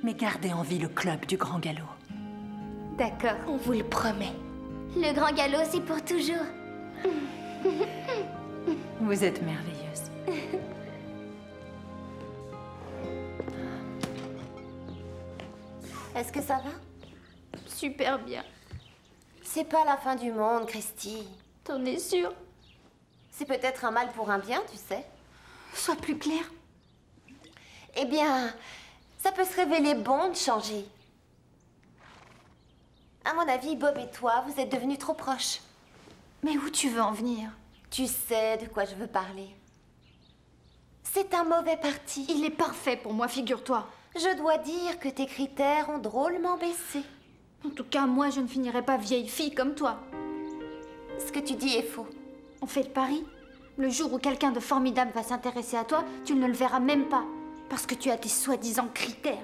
Mais gardez en vie le club du Grand Galop. D'accord. On vous le promet. Le grand galop, c'est pour toujours. Vous êtes merveilleuse. Est-ce que ça va? Super bien. C'est pas la fin du monde, Christy. T'en es sûre? C'est peut-être un mal pour un bien, tu sais. Sois plus clair. Eh bien, ça peut se révéler bon de changer. À mon avis, Bob et toi, vous êtes devenus trop proches. Mais où tu veux en venir? Tu sais de quoi je veux parler. C'est un mauvais parti. Il est parfait pour moi, figure-toi. Je dois dire que tes critères ont drôlement baissé. En tout cas, moi, je ne finirai pas vieille fille comme toi. Ce que tu dis est faux. On fait le pari. Le jour où quelqu'un de formidable va s'intéresser à toi, tu ne le verras même pas. Parce que tu as tes soi-disant critères.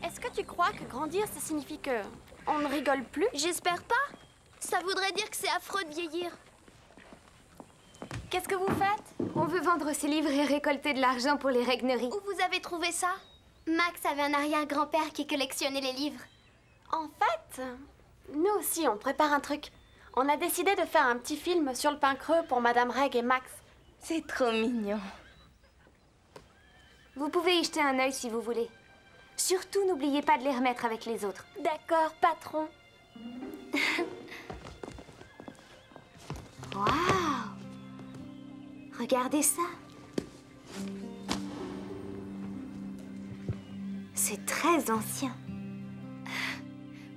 Est-ce que tu crois que grandir, ça signifie que on ne rigole plus? J'espère pas. Ça voudrait dire que c'est affreux de vieillir. Qu'est-ce que vous faites? On veut vendre ces livres et récolter de l'argent pour les règneries. Où vous avez trouvé ça? Max avait un arrière-grand-père qui collectionnait les livres. En fait, nous aussi, on prépare un truc. On a décidé de faire un petit film sur le pain creux pour Madame Reg et Max. C'est trop mignon. Vous pouvez y jeter un œil si vous voulez. Surtout, n'oubliez pas de les remettre avec les autres. D'accord, patron. Waouh! Regardez ça. C'est très ancien.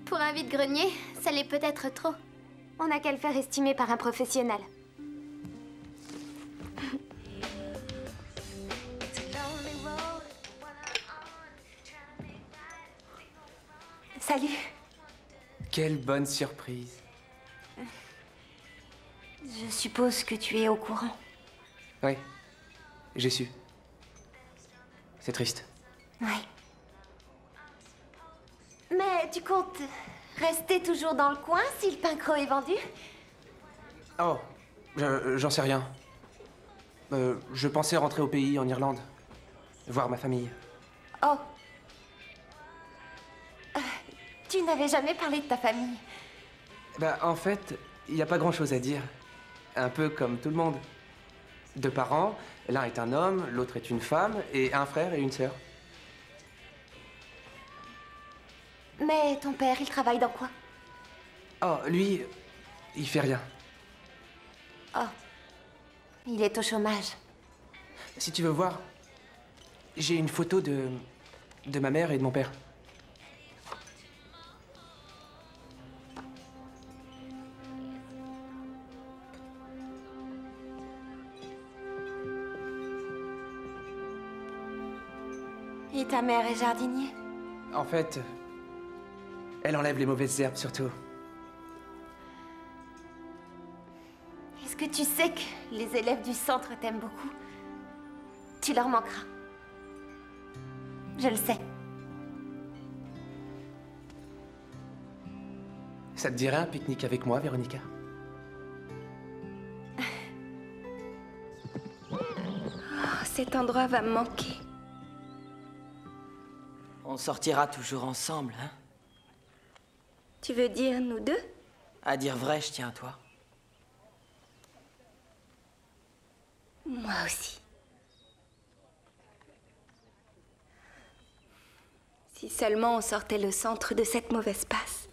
Pour un vide-grenier, ça l'est peut-être trop. On n'a qu'à le faire estimer par un professionnel. Salut. Quelle bonne surprise. Je suppose que tu es au courant. Oui, j'ai su. C'est triste. Oui. Mais tu comptes rester toujours dans le coin si le pain creux est vendu? Oh, j'en sais rien. Je pensais rentrer au pays, en Irlande. Voir ma famille. Oh. Tu n'avais jamais parlé de ta famille. Bah, en fait, il n'y a pas grand-chose à dire. Un peu comme tout le monde. 2 parents, l'un est un homme, l'autre est une femme, et un frère et une sœur. Mais ton père, il travaille dans quoi? Oh, lui, il fait rien. Oh. Il est au chômage. Si tu veux voir, j'ai une photo de ma mère et de mon père. Et ta mère est jardinier? En fait, elle enlève les mauvaises herbes surtout. Est-ce que tu sais que les élèves du centre t'aiment beaucoup? Tu leur manqueras. Je le sais. Ça te dirait un pique-nique avec moi, Véronica? Cet endroit va me manquer. On sortira toujours ensemble, hein? Tu veux dire nous deux? À dire vrai, je tiens à toi. Moi aussi. Si seulement on sortait le centre de cette mauvaise passe.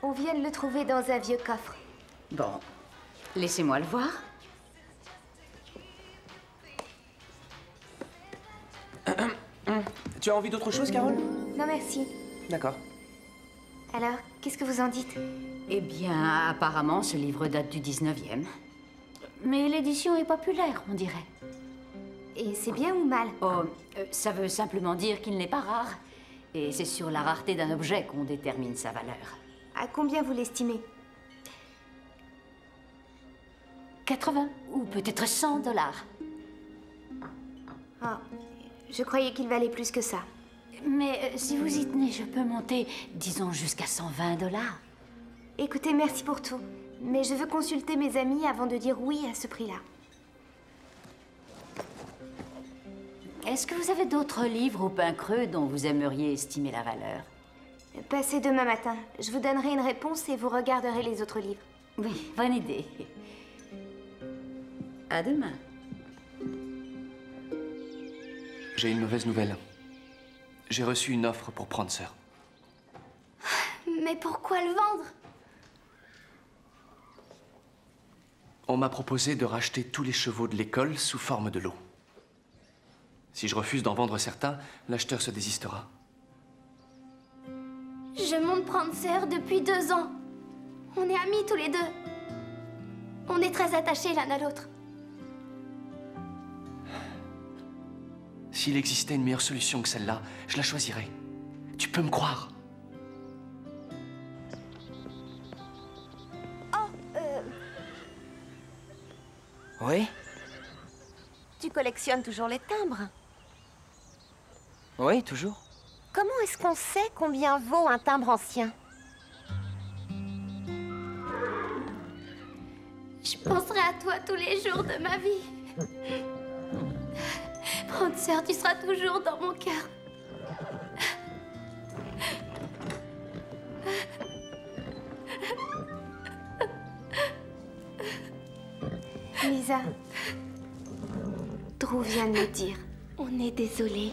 On vient de le trouver dans un vieux coffre. Bon, laissez-moi le voir. Tu as envie d'autre chose, Carole? Non, merci. D'accord. Alors, qu'est-ce que vous en dites? Eh bien, apparemment, ce livre date du 19e. Mais l'édition est populaire, on dirait. Et c'est bien ou mal? Oh, ça veut simplement dire qu'il n'est pas rare. Et c'est sur la rareté d'un objet qu'on détermine sa valeur. À combien vous l'estimez? 80 ou peut-être 100 $. Ah, je croyais qu'il valait plus que ça. Mais si vous y tenez, je peux monter, disons, jusqu'à 120 $. Écoutez, merci pour tout. Mais je veux consulter mes amis avant de dire oui à ce prix-là. Est-ce que vous avez d'autres livres au pain creux dont vous aimeriez estimer la valeur? Passez demain matin. Je vous donnerai une réponse et vous regarderez les autres livres. Oui, bonne idée. À demain. J'ai une mauvaise nouvelle. J'ai reçu une offre pour Prancer. Mais pourquoi le vendre? On m'a proposé de racheter tous les chevaux de l'école sous forme de lot. Si je refuse d'en vendre certains, l'acheteur se désistera. Je monte Prancer depuis 2 ans. On est amis tous les deux. On est très attachés l'un à l'autre. S'il existait une meilleure solution que celle-là, je la choisirais. Tu peux me croire. Oui? Tu collectionnes toujours les timbres? Oui, toujours. Comment est-ce qu'on sait combien vaut un timbre ancien? Je penserai à toi tous les jours de ma vie. Prancer, tu seras toujours dans mon cœur. Lisa, Drew vient de me dire. On est désolé.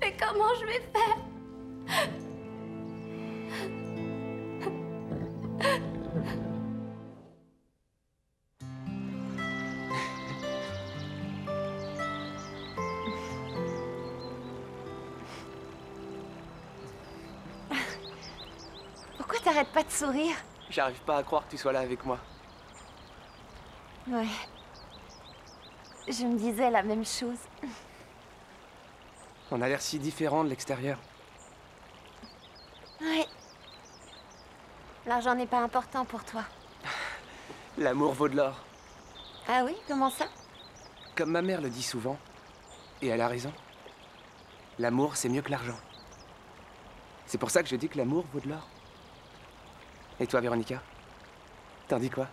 Mais comment je vais faire? Pourquoi t'arrêtes pas de sourire? J'arrive pas à croire que tu sois là avec moi. Ouais. Je me disais la même chose. On a l'air si différents de l'extérieur. Ouais. L'argent n'est pas important pour toi. L'amour vaut de l'or. Ah oui? Comment ça? Comme ma mère le dit souvent, et elle a raison. L'amour, c'est mieux que l'argent. C'est pour ça que je dis que l'amour vaut de l'or. Et toi, Véronica? T'en dis quoi?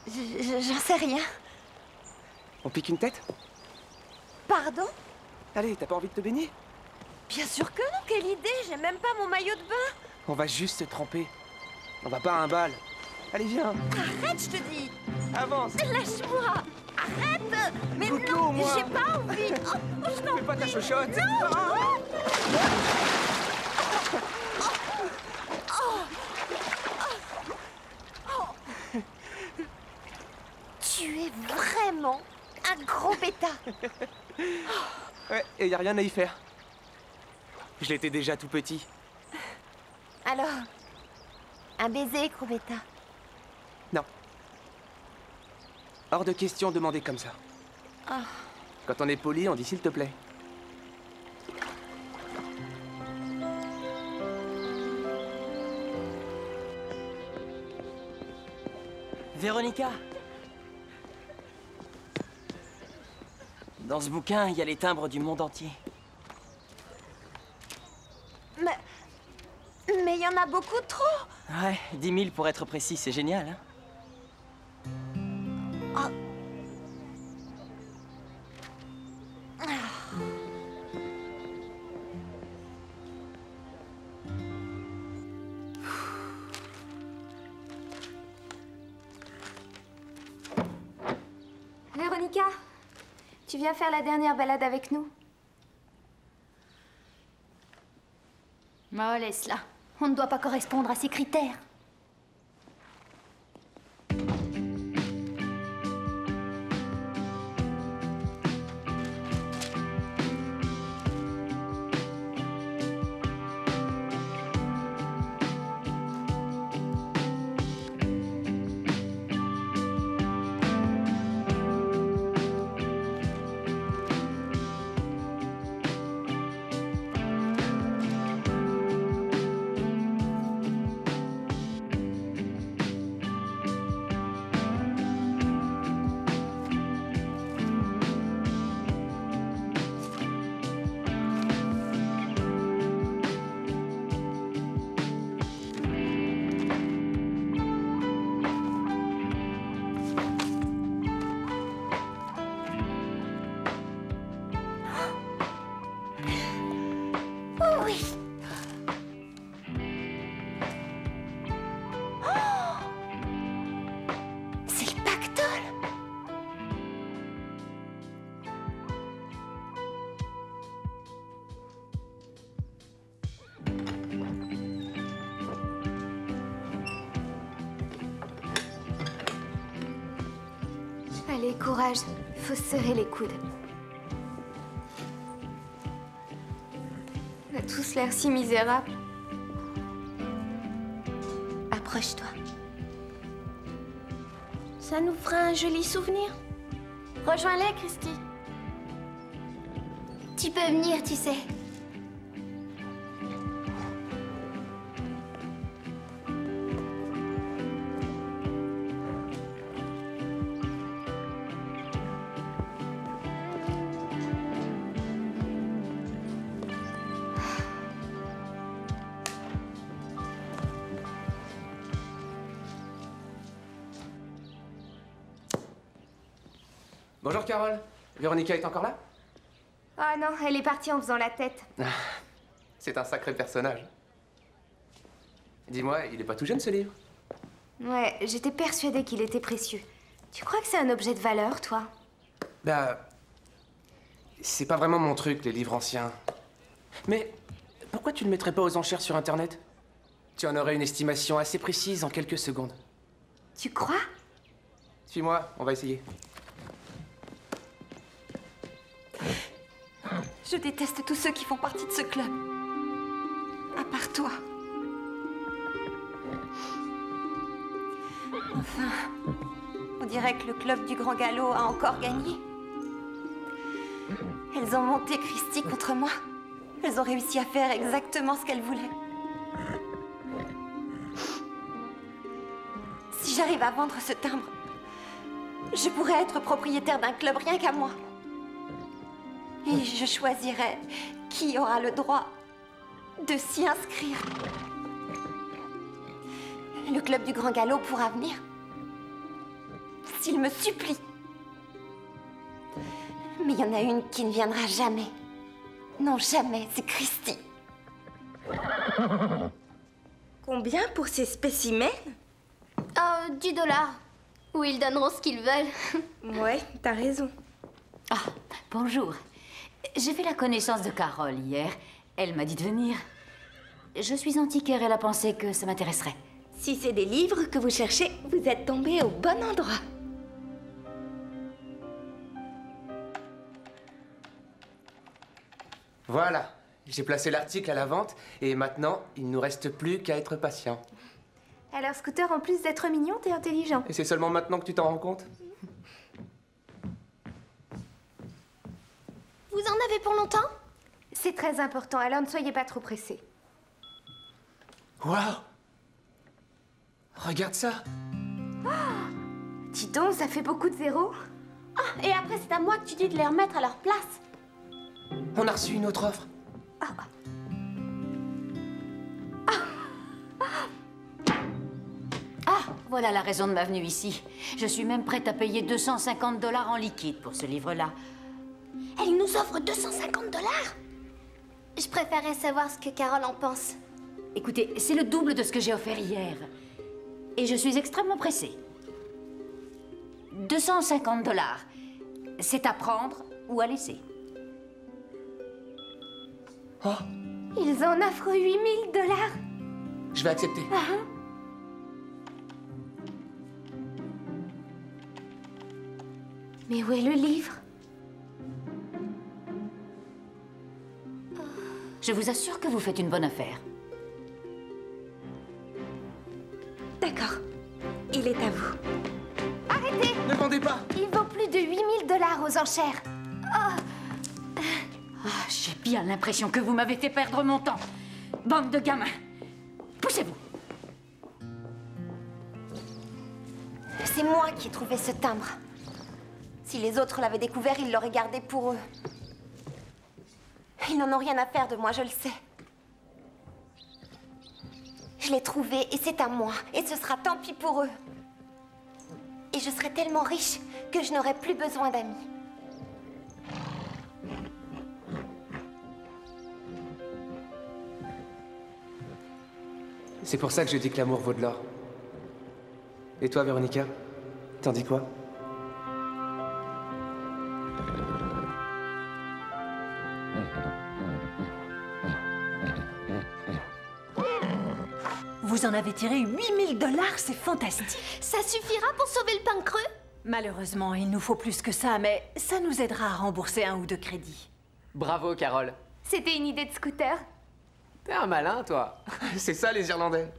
J'en sais rien. On pique une tête? Pardon? Allez, t'as pas envie de te baigner? Bien sûr que non, quelle idée! J'ai même pas mon maillot de bain! On va juste se tremper. On va pas à un bal. Allez, viens. Arrête, je te dis. Avance. Lâche-moi. Arrête. Mais Goûte-le non, au moins. j'ai pas envie. Je t'en Fais pas ta prie. chochotte. Non. Tu es vraiment un gros bêta. Ouais, et y a rien à y faire. Je l'étais déjà tout petit. Alors, un baiser, gros bêta. Non. Hors de question de demander comme ça. Ah. Quand on est poli, on dit s'il te plaît. Véronica. Dans ce bouquin, il y a les timbres du monde entier. Mais il y en a beaucoup trop. Ouais, 10 000 pour être précis, c'est génial, hein? Ah. Véronica, tu viens faire la dernière balade avec nous? Oh, laisse-la. On ne doit pas correspondre à ces critères. Allez, courage. Faut se serrer les coudes. On a tous l'air si misérables. Approche-toi. Ça nous fera un joli souvenir. Rejoins-les, Christy. Tu peux venir, tu sais. Bonjour Carole. Véronica est encore là? Ah non, elle est partie en faisant la tête. C'est un sacré personnage. Dis-moi, il est pas tout jeune ce livre? Ouais, j'étais persuadée qu'il était précieux. Tu crois que c'est un objet de valeur, toi? Bah... c'est pas vraiment mon truc, les livres anciens. Mais pourquoi tu le mettrais pas aux enchères sur Internet? Tu en aurais une estimation assez précise en quelques secondes. Tu crois? Suis-moi, on va essayer. Je déteste tous ceux qui font partie de ce club. À part toi. Enfin, on dirait que le club du Grand Galop a encore gagné. Elles ont monté Christy contre moi. Elles ont réussi à faire exactement ce qu'elles voulaient. Si j'arrive à vendre ce timbre, je pourrais être propriétaire d'un club rien qu'à moi. Et je choisirai qui aura le droit de s'y inscrire. Le club du Grand Galop pourra venir s'il me supplie. Mais il y en a une qui ne viendra jamais. Non, jamais, c'est Christy. Combien pour ces spécimens? 10 $. Ou ils donneront ce qu'ils veulent. Ouais, t'as raison. Ah, bonjour. J'ai fait la connaissance de Carole hier. Elle m'a dit de venir. Je suis antiquaire, elle a pensé que ça m'intéresserait. Si c'est des livres que vous cherchez, vous êtes tombé au bon endroit. Voilà, j'ai placé l'article à la vente et maintenant, il ne nous reste plus qu'à être patient. Alors, Scooter, en plus d'être mignon, t'es intelligent. Et c'est seulement maintenant que tu t'en rends compte? Vous en avez pour longtemps? C'est très important, alors ne soyez pas trop pressés. Waouh! Regarde ça! Dis donc, ça fait beaucoup de zéros. Ah, et après, c'est à moi que tu dis de les remettre à leur place. On a reçu une autre offre. Ah, voilà la raison de ma venue ici. Je suis même prête à payer 250 $ en liquide pour ce livre-là. Elle nous offre 250 $? Je préférerais savoir ce que Carole en pense. Écoutez, c'est le double de ce que j'ai offert hier. Et je suis extrêmement pressée. 250 $. C'est à prendre ou à laisser. Oh, Ils en offrent 8 000 $. je vais accepter. Mais où est le livre? Je vous assure que vous faites une bonne affaire. D'accord. Il est à vous. Arrêtez! Ne vendez pas! Il vaut plus de 8 000 $ aux enchères. Ah, j'ai bien l'impression que vous m'avez fait perdre mon temps. Bande de gamins. Poussez-vous. C'est moi qui ai trouvé ce timbre. Si les autres l'avaient découvert, ils l'auraient gardé pour eux. Ils n'en ont rien à faire de moi, je le sais. Je l'ai trouvé et c'est à moi. Et ce sera tant pis pour eux. Et je serai tellement riche que je n'aurai plus besoin d'amis. C'est pour ça que je dis que l'amour vaut de l'or. Et toi, Véronica? T'en dis quoi? Vous en avez tiré 8 000 $, c'est fantastique. Ça suffira pour sauver le pain creux? Malheureusement, il nous faut plus que ça, mais ça nous aidera à rembourser 1 ou 2 crédits. Bravo, Carole. C'était une idée de Scooter. T'es un malin, toi. C'est ça, les Irlandais.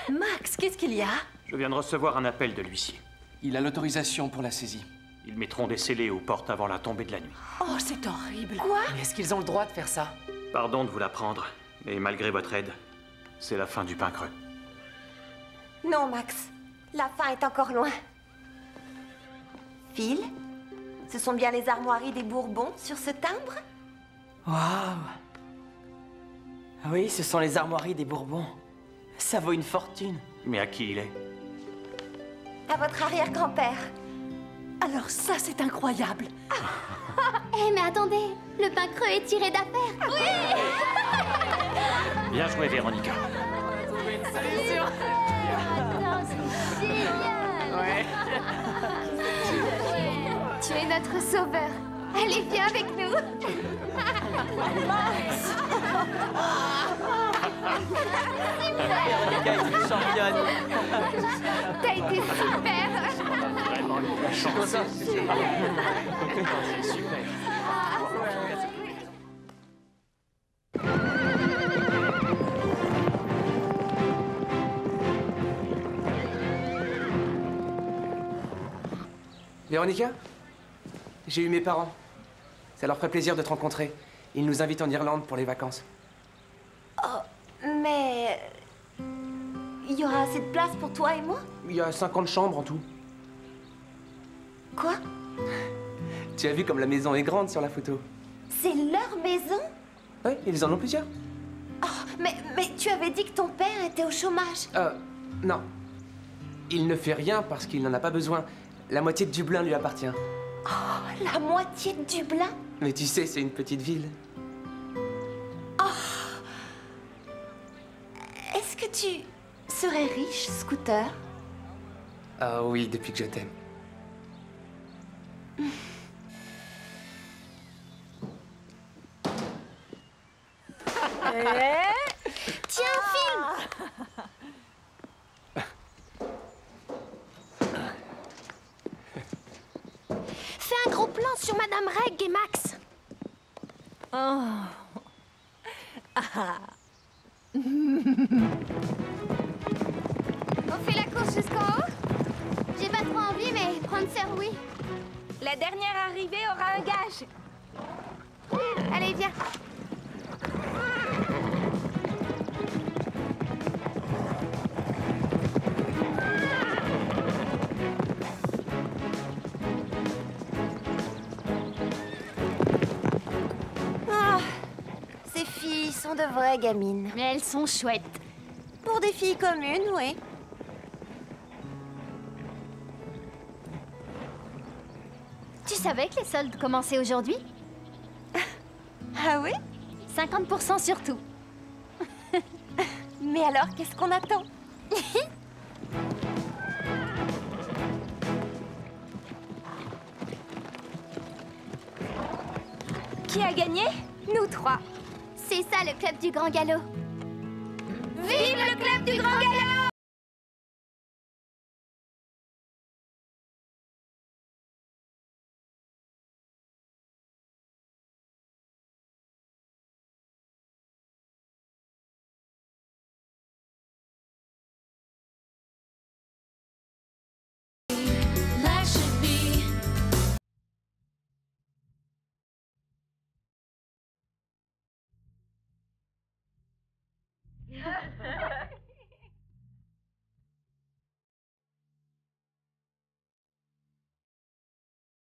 Max, qu'est-ce qu'il y a? Je viens de recevoir un appel de l'huissier. Il a l'autorisation pour la saisie. Ils mettront des scellés aux portes avant la tombée de la nuit. Oh, c'est horrible. Quoi? Mais est-ce qu'ils ont le droit de faire ça? Pardon de vous l'apprendre, mais malgré votre aide, c'est la fin du pain creux. Non, Max. La fin est encore loin. Phil, ce sont bien les armoiries des Bourbons sur ce timbre? Waouh! Oui, ce sont les armoiries des Bourbons. Ça vaut une fortune. Mais à qui il est? À votre arrière-grand-père. Alors ça, c'est incroyable. Eh, mais attendez, le pain creux est tiré d'affaire. Oui! Bien joué, Véronica. Attends, c'est génial! Ouais. Tu es notre sauveur. Allez, viens avec nous. Véronica est une championne. T'as été super. Vraiment eu de la chance. C'est super. Véronica? J'ai eu mes parents. Ça leur ferait plaisir de te rencontrer. Ils nous invitent en Irlande pour les vacances. Oh, mais... Il y aura assez de place pour toi et moi? Il y a 50 chambres en tout. Quoi? Tu as vu comme la maison est grande sur la photo? C'est leur maison? Oui, ils en ont plusieurs. Oh, mais tu avais dit que ton père était au chômage. Non. Il ne fait rien parce qu'il n'en a pas besoin. La moitié de Dublin lui appartient. Oh, la moitié de Dublin? Mais tu sais, c'est une petite ville. Tu serais riche, Scooter? Ah oui, depuis que je t'aime. Tiens, filme! Fais un gros plan sur Madame Reg et Max. On fait la course jusqu'en haut? J'ai pas trop envie, mais prendre Sir oui. La dernière arrivée aura un gage. Allez, viens. Ah, ces filles sont de vraies gamines. Mais elles sont chouettes. Pour des filles communes, oui. Tu savais que les soldes commençaient aujourd'hui? Ah oui? 50% sur tout. Mais alors, qu'est-ce qu'on attend? Qui a gagné? Nous trois. C'est ça le club du Grand Galop. Vive le club du Grand Galop!